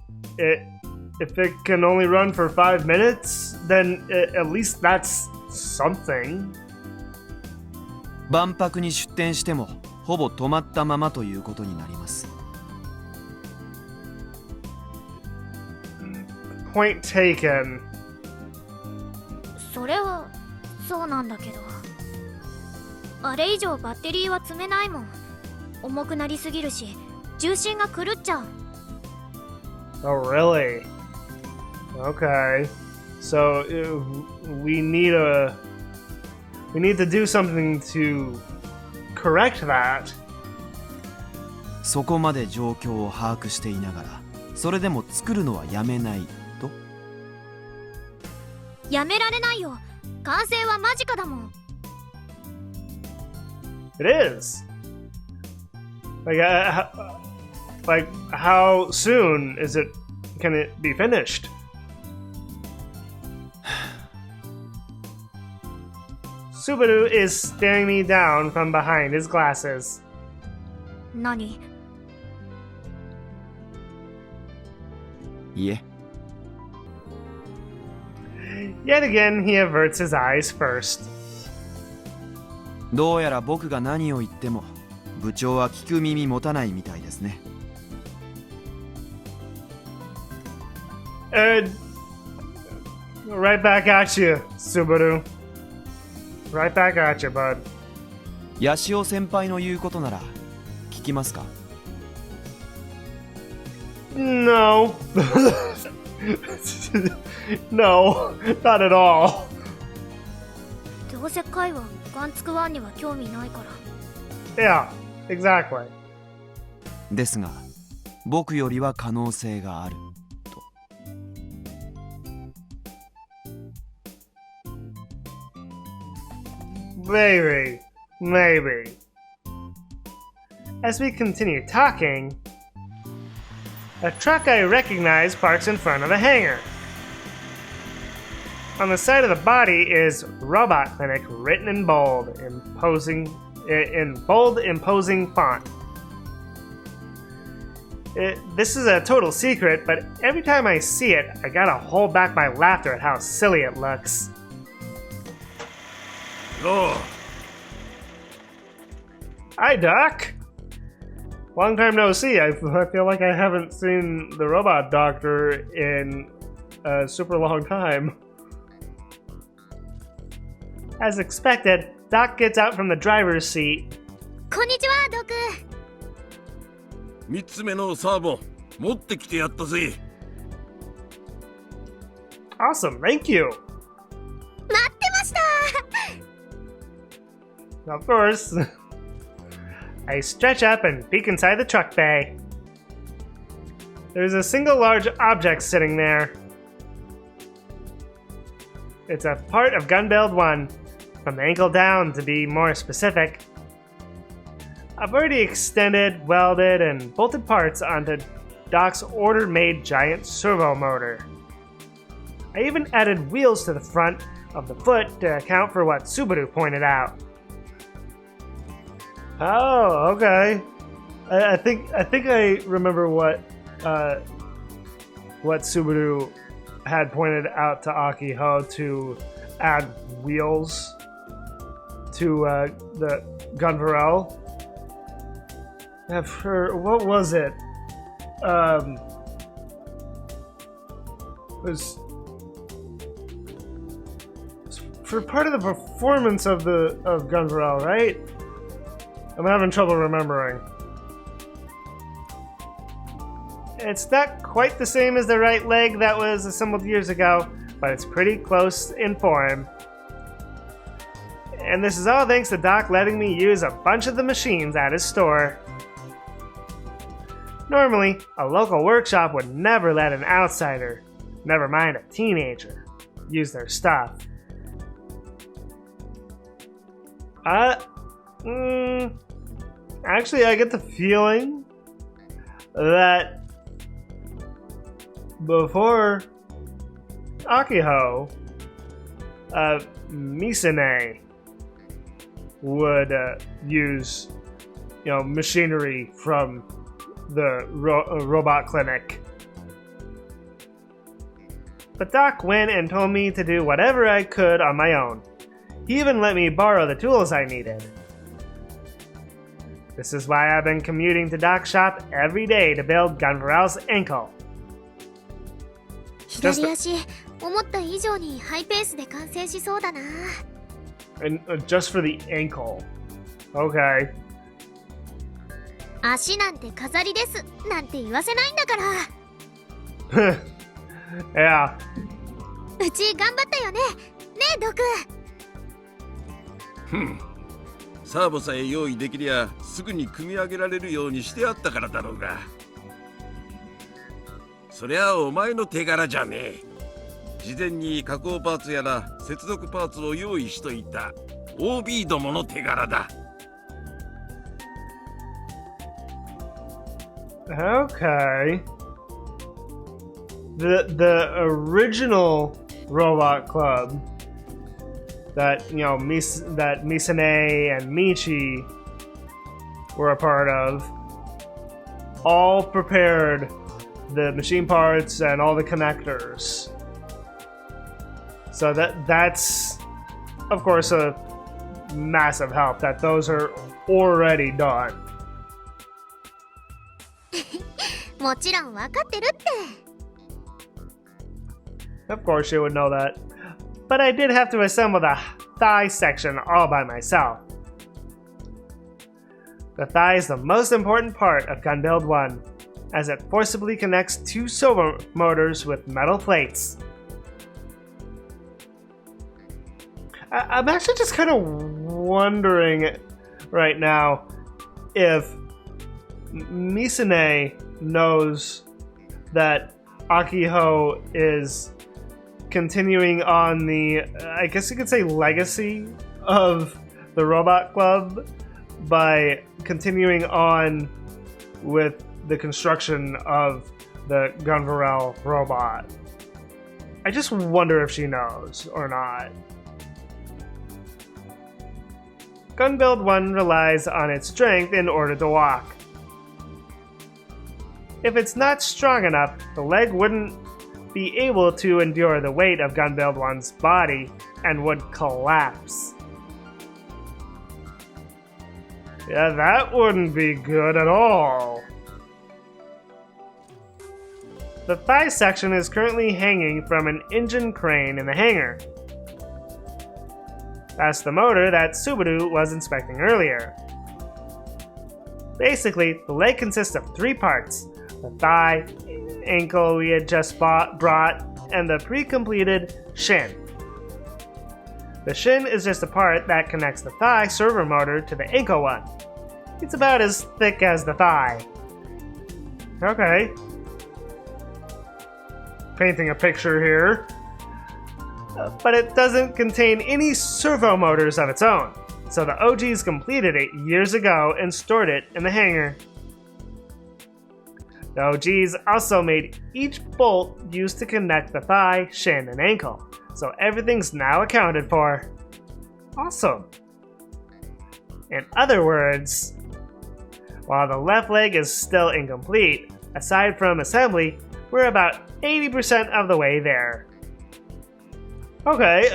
if it can only run for 5 minutes, then at least that's something. 万博に出店してもほぼ止まったままということになります。 Point taken. それはそうなんだけど、あれ以上バッテリーは積めないもん。重くなりすぎるし重心が狂っちゃう。 Oh, really? Okay. So we need to do something to correct that. そこまで状況を把握していながらそれでも作るのはやめないと。やめられないよ。完成は間近だもん。 It is. Like how soon is it? Can it be finished? Subaru is staring me down from behind his glasses. 何？いえ、 Yet again, he averts his eyes first. どうやら僕が何を言っても部長は聞く耳持たないみたいですね。Right back at you, Subaru. Right back at you, bud. ヤシオ先輩の言うことなら聞きますか？ No. No, not at all. どうせカイはガンツクワンには興味ないから。 Yeah, exactly. ですが僕よりは可能性があると。 Maybe. As we continue talking, a truck I recognize parks in front of the hangar. On the side of the body is Robot Clinic written in bold, imposing font. This is a total secret, but every time I see it, I gotta hold back my laughter at how silly it looks. Oh, Hi, Doc. Long time no see. I feel like I haven't seen the robot doctor in a super long time. As expected, Doc gets out from the driver's seat. こんにちは、ドク。 3つ目のサーボ持ってきてやったぜ。 Awesome, thank you. 待ってました。 Of course. I stretch up and peek inside the truck bay. There's a single large object sitting there. It's a part of gun build 1, from the ankle down to be more specific. I've already extended, welded, and bolted parts onto Doc's order-made giant servo motor. I even added wheels to the front of the foot to account for what Subaru pointed out. Oh, okay. I think I remember what Subaru had pointed out to Akiho to add wheels to the Gunvarel. What was it? It was for part of the performance of Gunvarel, right? I'm having trouble remembering. It's not quite the same as the right leg that was assembled years ago, but it's pretty close in form. And this is all thanks to Doc letting me use a bunch of the machines at his store. Normally, a local workshop would never let an outsider, never mind a teenager, use their stuff. Actually, I get the feeling that before Akiho, Misane would use, machinery from the robot clinic. But Doc went and told me to do whatever I could on my own. He even let me borrow the tools I needed. This is why I've been commuting to Doc's shop every day to build Gunvarel's ankle. 左足思った以上にハイペースで完成しそうだな。 And just for the ankle. Okay. 足なんて飾りですなんて言わせないんだから。Yeah. うち頑張ったよね。ねえドク。サーボさえ用意できりゃすぐに組み上げられるようにしてあったからだろうが。そりゃお前の手柄じゃねえ。事前に加工パーツやら接続パーツを用意しといた OB どもの手柄だ。Okay. The original robot club that that Misane and Michi were a part of all prepared the machine parts and all the connectors. So that's of course a massive help that those are already done. もちろん分かってるって。 Of course you would know that. But I did have to assemble the thigh section all by myself. The thigh is the most important part of Gun Build 1, as it forcibly connects two servo motors with metal plates. I'm actually just kind of wondering right now if Misane knows that Akiho is continuing on the, I guess you could say, legacy of the Robot Club by continuing on with the construction of the Gunvarel robot. I just wonder if she knows or not. Gun Build 1 relies on its strength in order to walk. If it's not strong enough, the leg wouldn't be able to endure the weight of Gun Build 1's body and would collapse. Yeah, that wouldn't be good at all. The thigh section is currently hanging from an engine crane in the hangar. That's the motor that Subaru was inspecting earlier. Basically, the leg consists of three parts: the thigh, ankle we had just brought, and the pre-completed shin. The shin is just a part that connects the thigh servo motor to the ankle one. It's about as thick as the thigh. Okay. Painting a picture here. But it doesn't contain any servo motors of its own, so the OGs completed it years ago and stored it in the hangar. The OGs also made each bolt used to connect the thigh, shin, and ankle, so everything's now accounted for. Awesome. In other words, while the left leg is still incomplete, aside from assembly, we're about 80% of the way there. Okay,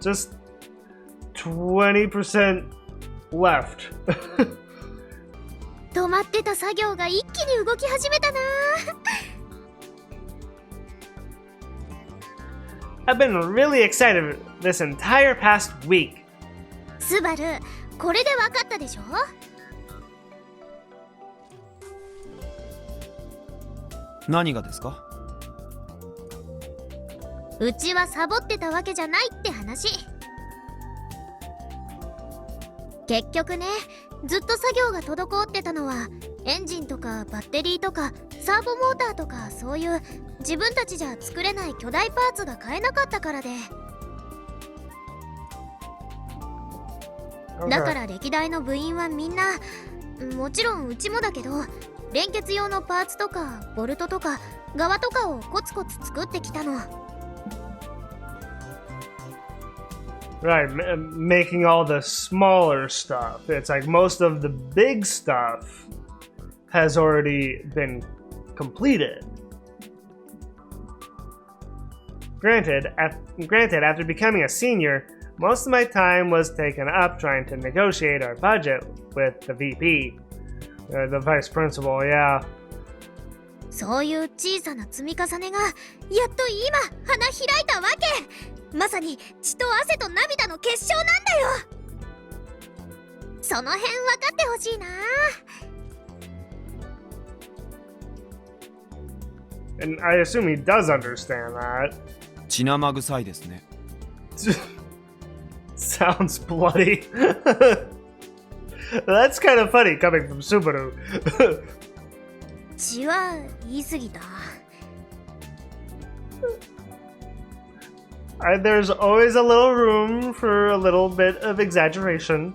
just 20% left. 止まってた作業が一気に動き始めたな。I've been really excited this entire past week. スバル、これで分かったでしょ。何がですか？うちはサボってたわけじゃないって話。結局ね、ずっと作業が滞ってたのはエンジンとかバッテリーとかサーボモーターとか、そういう自分たちじゃ作れない巨大パーツが買えなかったからで。だから歴代の部員はみんな、もちろんうちもだけど、連結用のパーツとかボルトとか側とかをコツコツ作ってきたの。Right, making all the smaller stuff. It's like most of the big stuff has already been completed. Granted, after becoming a senior, most of my time was taken up trying to negotiate our budget with the VP, the vice principal, yeah. そういう小さな積み重ねがやっと今花開いたわけ。まさに血と汗と涙の結晶なんだよ。その辺分かってほしいな。And I assume he does understand that. 血生臭いですね。Sounds bloody. That's kind of funny coming from Subaru. 血は言い過ぎた。There's always a little room for a little bit of exaggeration.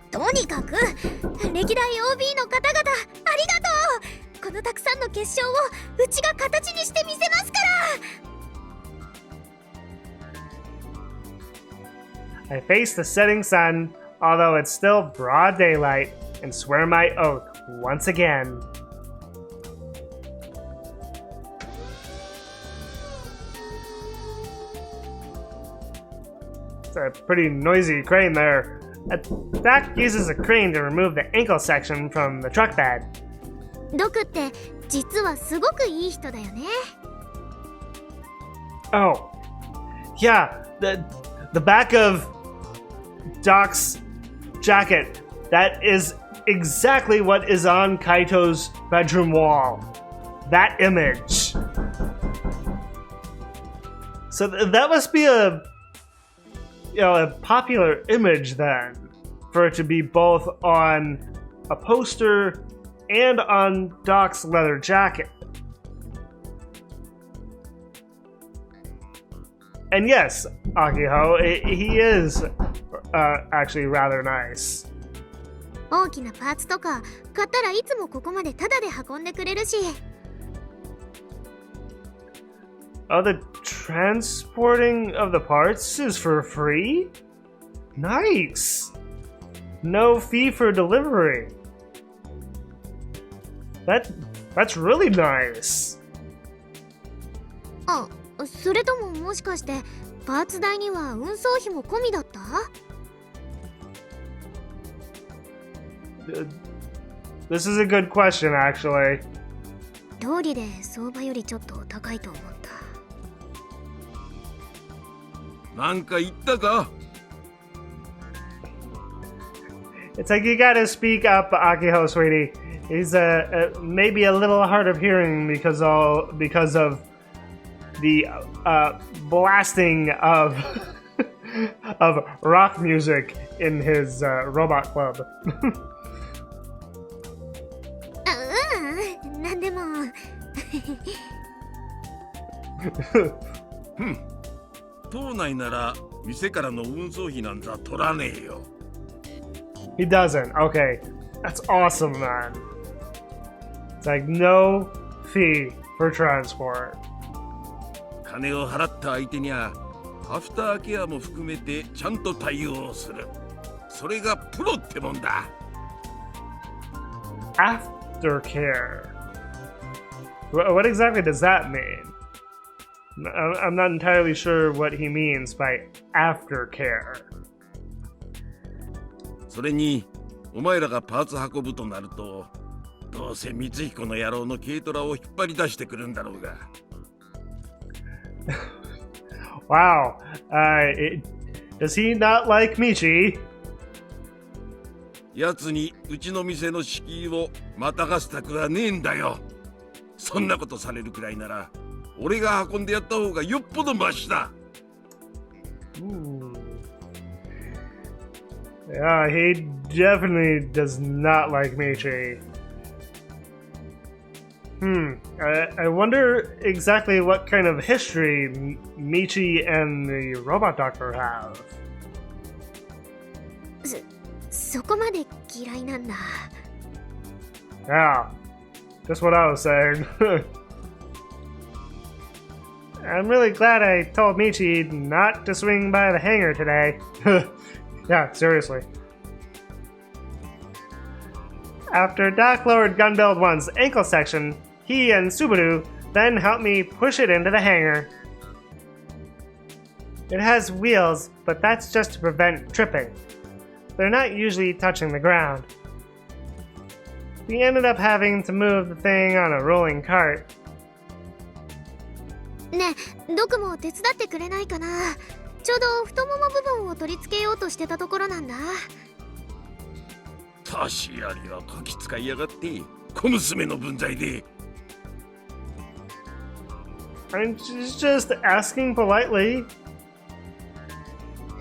とにかく歴代 OB の方々ありがとう。このたくさんの結晶をうちが形にしてみせますから。 I face the setting sun, although it's still broad daylight, and swear my oath once again. It's a pretty noisy crane there. That uses a crane to remove the ankle section from the truck bed. ドクって実はすごくいい人だよね。Oh, yeah, the back of Doc's jacket. That is exactly what is on Kaito's bedroom wall. That image. So that must be a popular image then, for it to be both on a poster and on Doc's leather jacket. And yes, Akiho, he is actually rather nice. 大きなパーツとか買ったらいつもここまでタダで運んでくれるし。Oh, the transporting of the parts is for free? Nice! No fee for delivery. That's really nice. あ、それとももしかしてパーツ代には運送費も込みだった？ This is a good question, actually. 通りで相場よりちょっと高いと思った。なんか言ったか？ It's like you gotta speak up, Akiho, sweetie. He's maybe a little hard of hearing because of the blasting of of rock music in his robot club. なんでも。島内なら店からの運送費なんざ取らねえよ。 He doesn't. Okay, that's awesome, man. It's like no fee for transport. 金を払った相手にはアフターケアも含めてちゃんと対応する。それがプロってもんだ。 Aftercare. What exactly does that mean? I'm not entirely sure what he means by aftercare. それにお前らがパーツ運ぶとなると、どうせ光彦の野郎の軽トラを引っ張り出してくるんだろうが。Wow. Does he not like Michi? 奴にうちの店の敷居をまたがせたくはねえんだよ。そんなことされるくらいなら俺が運んでやった方がよっぽどマシだ。Yeah, he definitely does not like Michi. I wonder exactly what kind of history Michi and the robot doctor have. そこまで嫌いなんだ。Yeah, just what I was saying. I'm really glad I told Michi not to swing by the hangar today. Yeah, seriously. After Doc lowered Gunbuild 1's ankle section, he and Subaru then helped me push it into the hangar. It has wheels, but that's just to prevent tripping. They're not usually touching the ground. We ended up having to move the thing on a rolling cart. ねえ、ドクも手伝ってくれないかな。ちょうど太もも部分を取り付けようとしてたところなんだ。確やりはこき使いやがって、小娘の分際で。I'm just asking politely.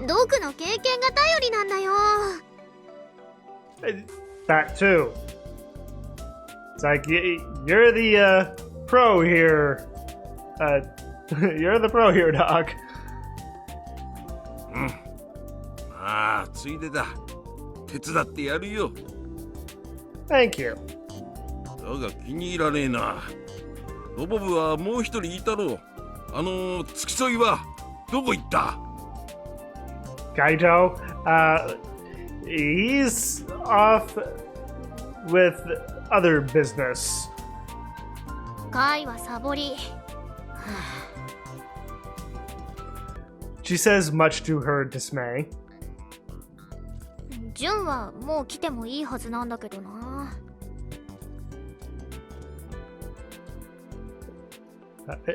ドクの経験が頼りなんだよ。That too. It's like you're the pro here. You're the pro here, Doc. ああ、ついでだ。手伝ってやるよ。Thank you. だが気に入らねえな。ロボ部はもう一人いたろう。付き添いはどこ行った？ Kaito, he's off with other business. カイはサボり。She says, much to her dismay. ジュンはもう来てもいいはずなんだけどな。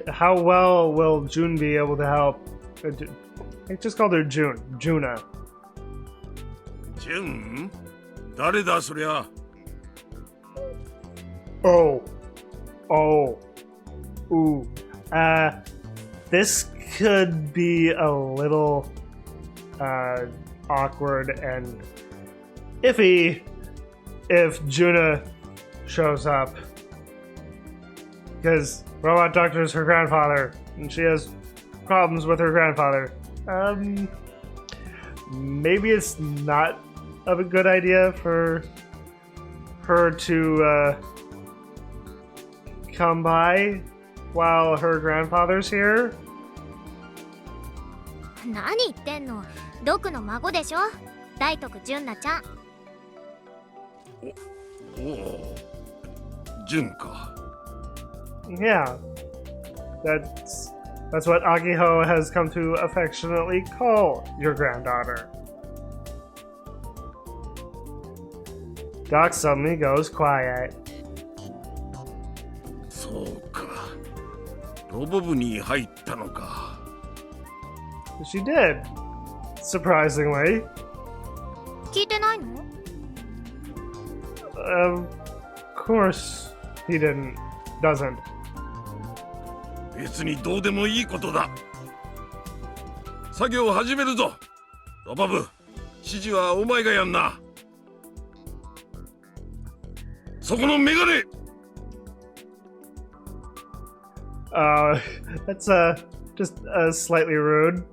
How well will June be able to help? I just called her June. Juna. ジュン？誰だそりゃ。Oh. Ooh. This could be a little awkward and iffy if Juna shows up. Because Robot Doctor is her grandfather, and she has problems with her grandfather. Maybe it's not a good idea for her to come by while her grandfather's here. 何言ってんの。ドクの孫でしょ。大徳ジュンナちゃん。おお、ジュンか。Yeah, that's what Akiho has come to affectionately call your granddaughter. Doc suddenly goes quiet. そうか。ロボ部に入ったのか。She did, surprisingly. 聞いてないの？ Of course he doesn't. 別にどうでもいいことだ。作業を始めるぞ。ロボ部、指示はお前がやんな。そこのメガネ。That's just slightly rude,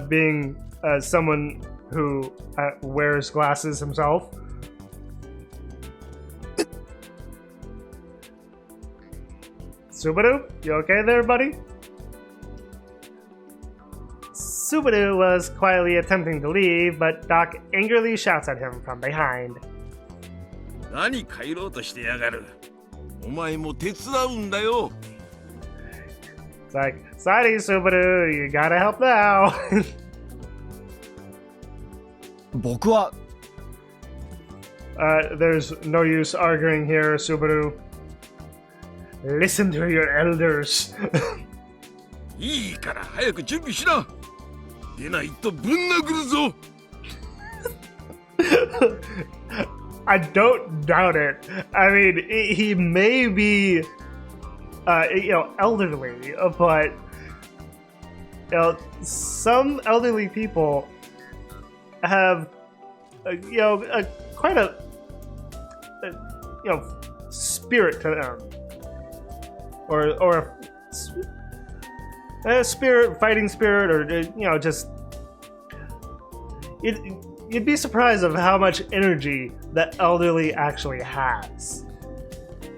being someone who wears glasses himself. Subaru, you okay there, buddy? Subaru was quietly attempting to leave, but Doc angrily shouts at him from behind. 何帰ろうとしてやがる。お前も手伝うんだよ。It's like, sorry, Subaru, you gotta help now. 僕は There's no use arguing here, Subaru. Listen to your elders. いいから早く準備しな。でないとぶん殴るぞ。I don't doubt it. I mean, he may be, elderly, but some elderly people have, quite a spirit to them, or a spirit, fighting spirit, or just you'd be surprised of how much energy that elderly actually has.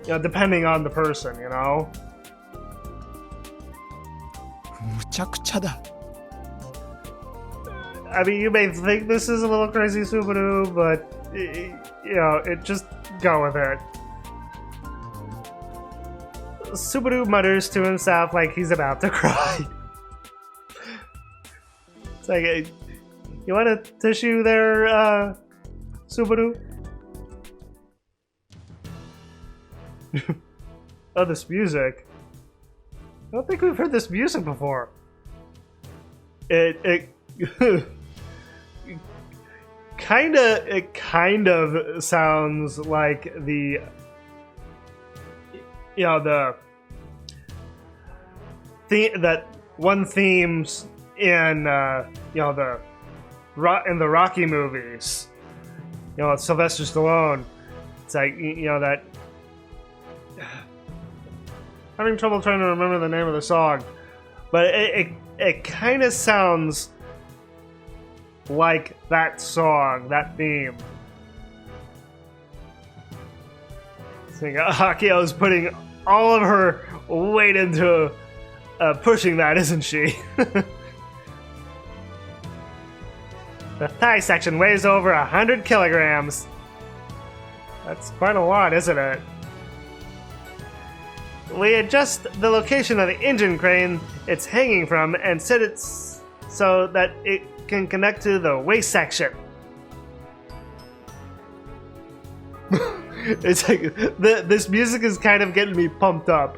Depending on the person, むちゃくちゃだ。 I mean, you may think this is a little crazy, Subaru, but just go with it. Subaru mutters to himself like he's about to cry. It's like, you want a tissue there, Subaru? Oh, this music. I don't think we've heard this music before. It kind of sounds like the that one themes in the Rocky movies. Sylvester Stallone. It's like that. Having trouble trying to remember the name of the song, but it kind of sounds like that song, that theme. I think Akio's putting all of her weight into pushing that, isn't she? The thigh section weighs over 100 kilograms. That's quite a lot, isn't it? We adjust the location of the engine crane it's hanging from and set it so that it can connect to the waist section. It's like this music is kind of getting me pumped up.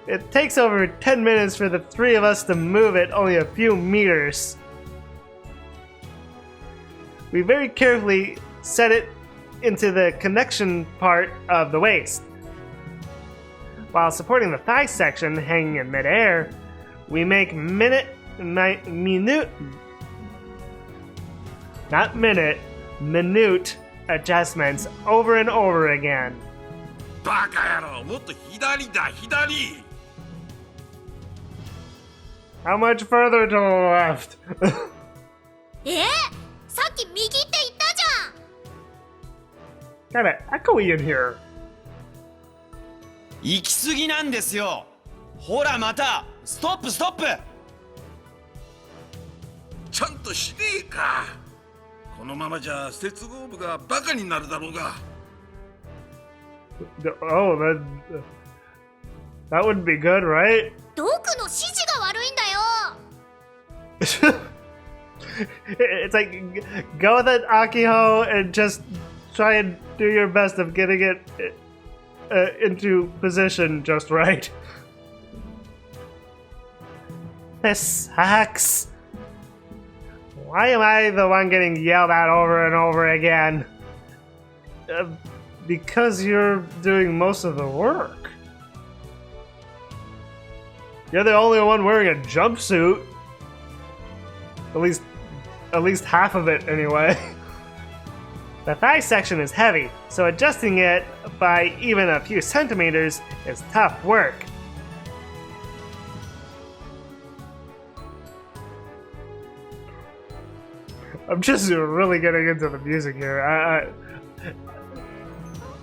It takes over 10 minutes for the three of us to move it only a few meters. We very carefully set it into the connection part of the waist. While supporting the thigh section hanging in midair, we make minute adjustments over and over again. バカ野郎、もっと左だ、左。 How much further to the left? さっき右って言ったじゃん。 Kinda echoey in here. 行き過ぎなんですよ。ほらまたストップストップ。ちゃんとしねえか。このままじゃ接合部がバカになるだろうが。Oh, that wouldn't be good, right? ドクの指示が悪いんだよ。It's like, go with it, Akiho, and just try and do your best of getting it into position just right. This sucks. Why am I the one getting yelled at over and over again? Because you're doing most of the work. You're the only one wearing a jumpsuit. At least half of it, anyway. The thigh section is heavy, so adjusting it by even a few centimeters is tough work. I'm just really getting into the music here.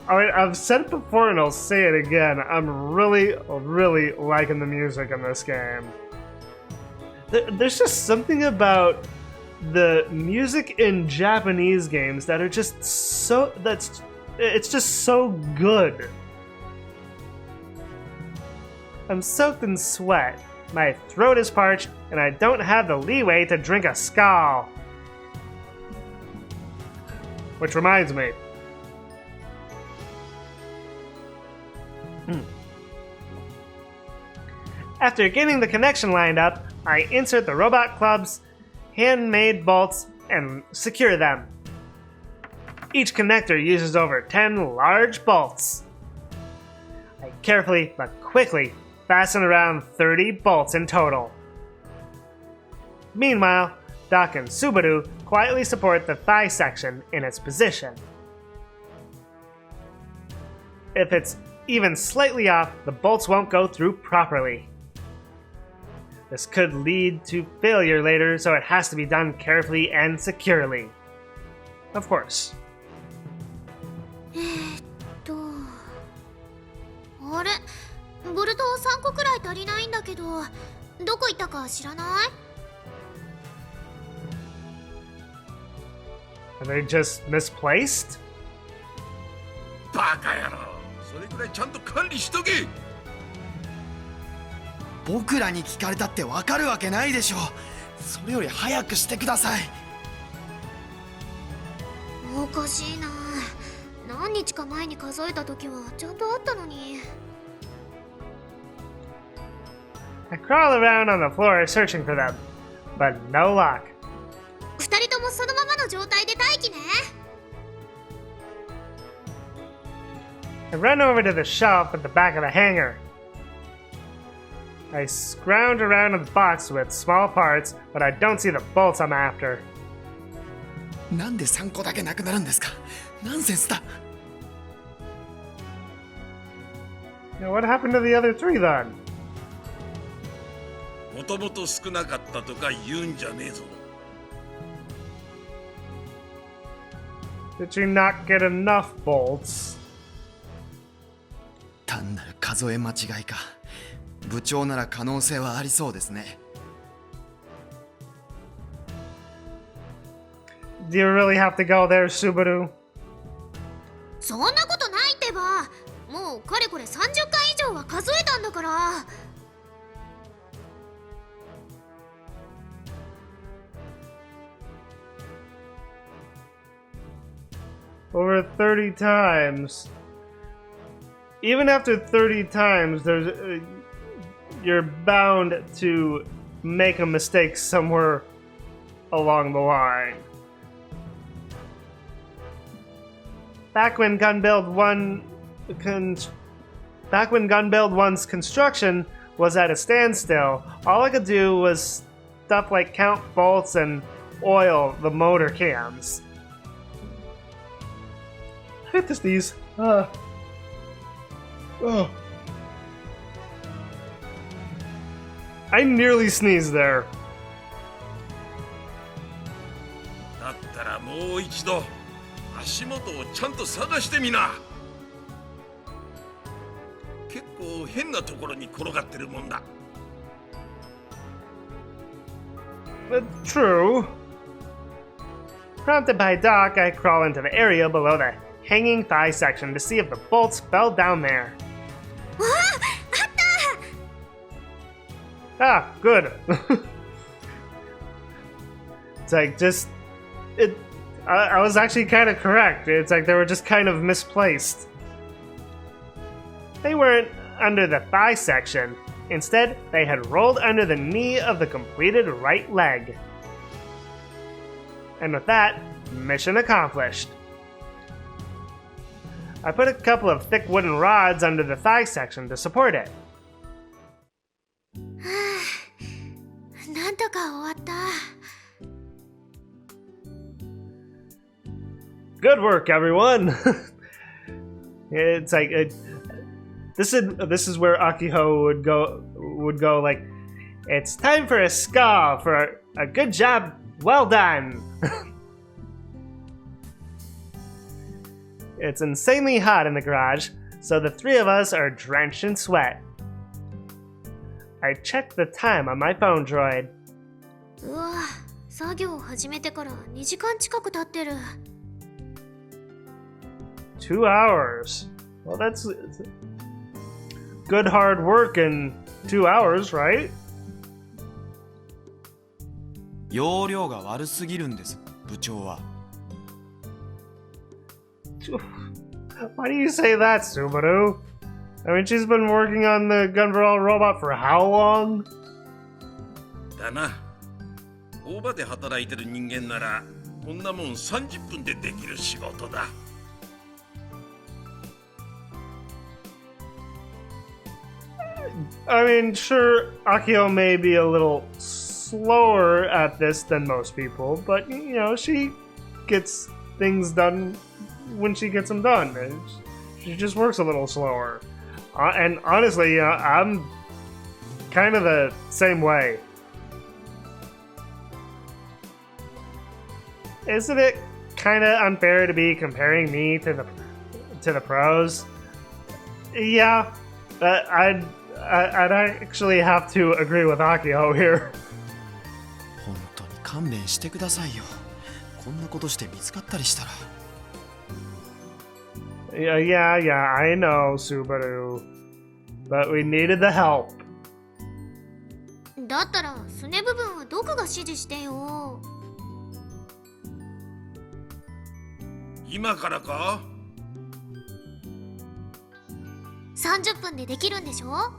I've said it before and I'll say it again. I'm really liking the music in this game. There's just something about the music in Japanese games that are just so... it's just so good. I'm soaked in sweat. My throat is parched, and I don't have the leeway to drink a skull. Which reminds me. After getting the connection lined up, I insert the robot club's handmade bolts and secure them. Each connector uses over 10 large bolts. I carefully but quickly fasten around 30 bolts in total. Meanwhile, Doc and Subaru quietly support the thigh section in its position. If it's even slightly off, the bolts won't go through properly. This could lead to failure later, so it has to be done carefully and securely. Of course. あれボルト3個くらい足りないんだけど、どこ行ったか知らない？ Are they just misplaced? バカ野郎、それくらいちゃんと管理しとけ。僕らに聞かれたってわかるわけないでしょ。それより早くしてください。おかしいな。何日か前に数えた時はちゃんとあったのに。 I crawl around on the floor searching for them, but no luck. 2人ともそのままの状態で待機ね。 I run over to the shelf at the back of the hangar. I scrounge around in the box with small parts, but I don't see the bolts I'm after. なんで3個だけなくなるんですか。ナンセンスだ。Now, what happened to the other 3 then? もともと少なかったとか言うんじゃねえぞ。Did you not get enough bolts? 単なる数え間違いか。部長なら可能性はありそうですね。Do you really have to go there, Subaru? そんなことないってば。もうかれこれ30回以上は数えたんだから。 Over 30 times. Even after 30 times, you're bound to make a mistake somewhere along the line. Back when Gunbuild 1's construction was at a standstill, all I could do was stuff like count bolts and oil the motor cams. I hate these. Oh. I nearly sneezed there. だったらもう一度足元をちゃんと探してみな。結構変なところに転がってるもんだ。But true. Prompted by Doc, I crawl into the area below the hanging thigh section to see if the bolts fell down there. わあ、あった！ Ah, good. It's like I was actually kind of correct. It's like they were just kind of misplaced. They weren't under the thigh section. Instead, they had rolled under the knee of the completed right leg. And with that, mission accomplished. I put a couple of thick wooden rods under the thigh section to support it. なんとか終わった。 Good work, everyone. It's like this is where Akiho would go like, it's time for a ska for a good job, well done. It's insanely hot in the garage, so the 3 of us are drenched in sweat. I checked the time on my phone droid. うわ、作業を始めてから2時間近く経ってる。 2 hours. Well, that's good hard work in 2 hours, right? 容量が悪すぎるんです、部長は。Why do you say that, Subaru? I mean, she's been working on the Gunveral robot for how long? だな。大場で働いてる人間ならこんなもん30分でできる仕事だ。I mean, sure, Akio may be a little slower at this than most people, but you know, she gets things done when she gets them done. She just works a little slower. And honestly, I'm kind of the same way. Isn't it kind of unfair to be comparing me to the pros? Yeah, I'd actually have to agree with Akio here. 本当に勘弁してくださいよ。こんなことして見つかったりしたら。Yeah, I know, Subaru. But we needed the help. だったらすね部分はドクが指示してよ。今からか？ 30分でできるんでしょ？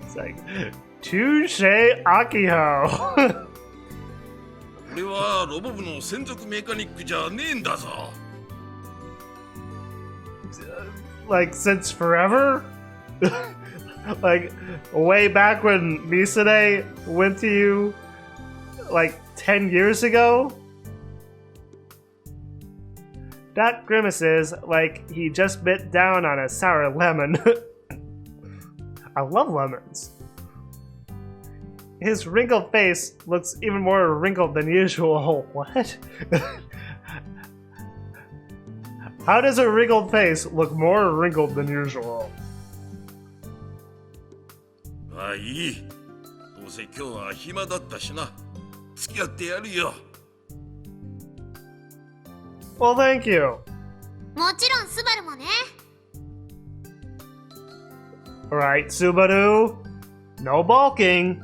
It's like, touche, Akio. 俺はロボ部の専属メカニックじゃねえんだぞ。Like, since forever? Like, way back when Misade went to you, like, 10 years ago? That grimace is like he just bit down on a sour lemon. I love lemons. His wrinkled face looks even more wrinkled than usual. What? How does a wrinkled face look more wrinkled than usual? ああ、いい。どうせ今日は暇だったしな。付き合ってやるよ。Well, thank you. もちろんスバルもね。Alright, Subaru. No balking.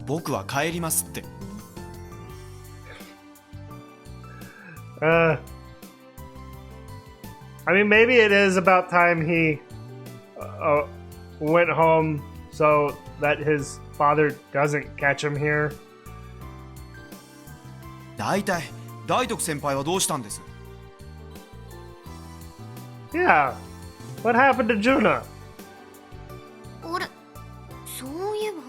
僕は帰りますって。I mean, maybe it is about time he went home so that his father doesn't catch him here. 大体、大徳先輩はどうしたんです？ Yeah. What happened to Juna? あれ、そういえば。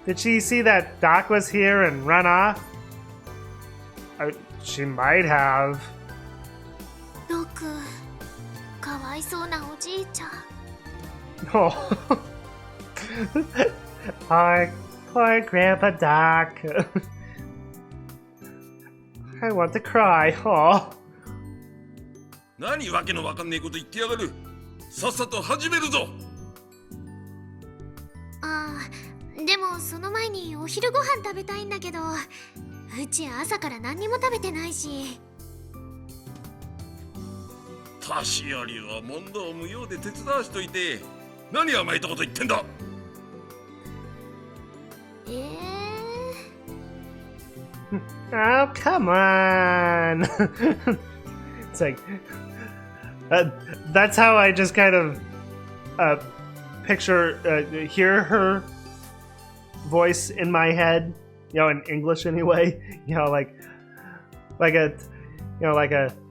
Did she see that Doc was here and run off? She might have. ドク、かわいそうなおじいちゃん。Oh. Poor Grandpa Doc. I want to cry. Oh. 何わけのわかんねえこと言ってやがる。さっさと始めるぞ。ああ、でもその前にお昼ご飯食べたいんだけど、うち朝から何にも食べてないし。年寄りは問答無用で手伝わしといて、何甘いとこと言ってんだ。Oh, come on. It's like that's how I just kind of hear her voice in my head, you know, in English anyway, you know, like a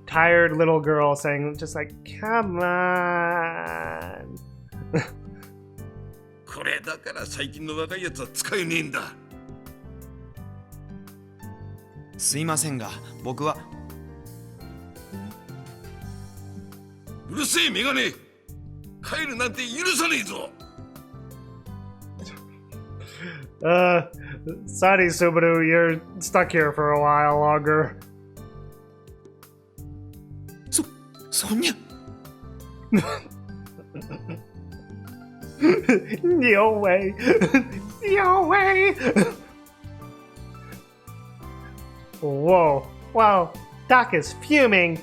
tired little girl saying just like, come on. これだから最近の若いやつは使えねえんだ。すいませんが、僕は。うるせえメガネ。帰るなんて許さねえぞ。Sorry, Subaru, you're stuck here for a while longer. そんにゃ。No way. No way. Whoa. Wow. Doc is fuming.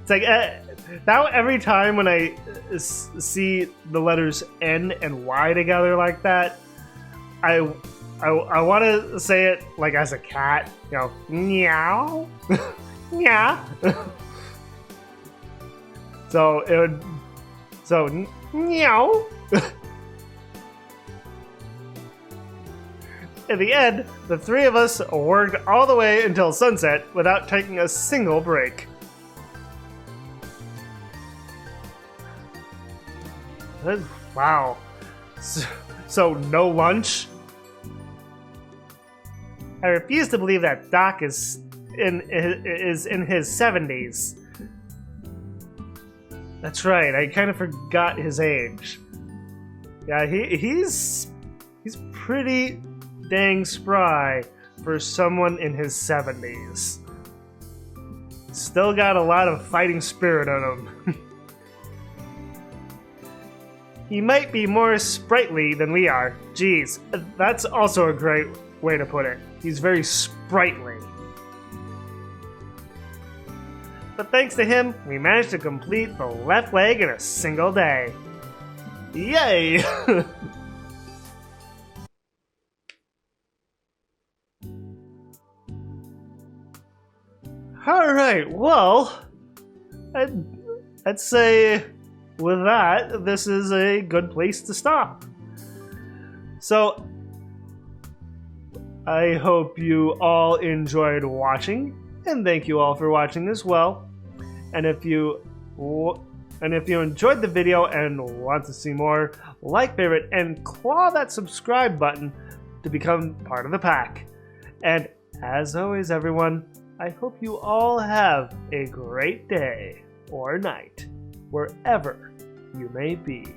It's like now every time when I see the letters N and Y together like that, I want to say it like as a cat, you know, meow, yeah. So So, meow. In the end, the three of us worked all the way until sunset without taking a single break. Wow. So no lunch? I refuse to believe that Doc is in his 70s. That's right, I kind of forgot his age. Yeah, he's pretty dang spry for someone in his 70s. Still got a lot of fighting spirit in him. He might be more sprightly than we are. Geez, that's also a great way to put it. He's very sprightly. But thanks to him, we managed to complete the left leg in a single day. Yay! Alright, well, I'd say with that, this is a good place to stop. So, I hope you all enjoyed watching, and thank you all for watching as well. And if you enjoyed the video and want to see more, like, favorite, and claw that subscribe button to become part of the pack. And as always, everyone, I hope you all have a great day or night, wherever you may be.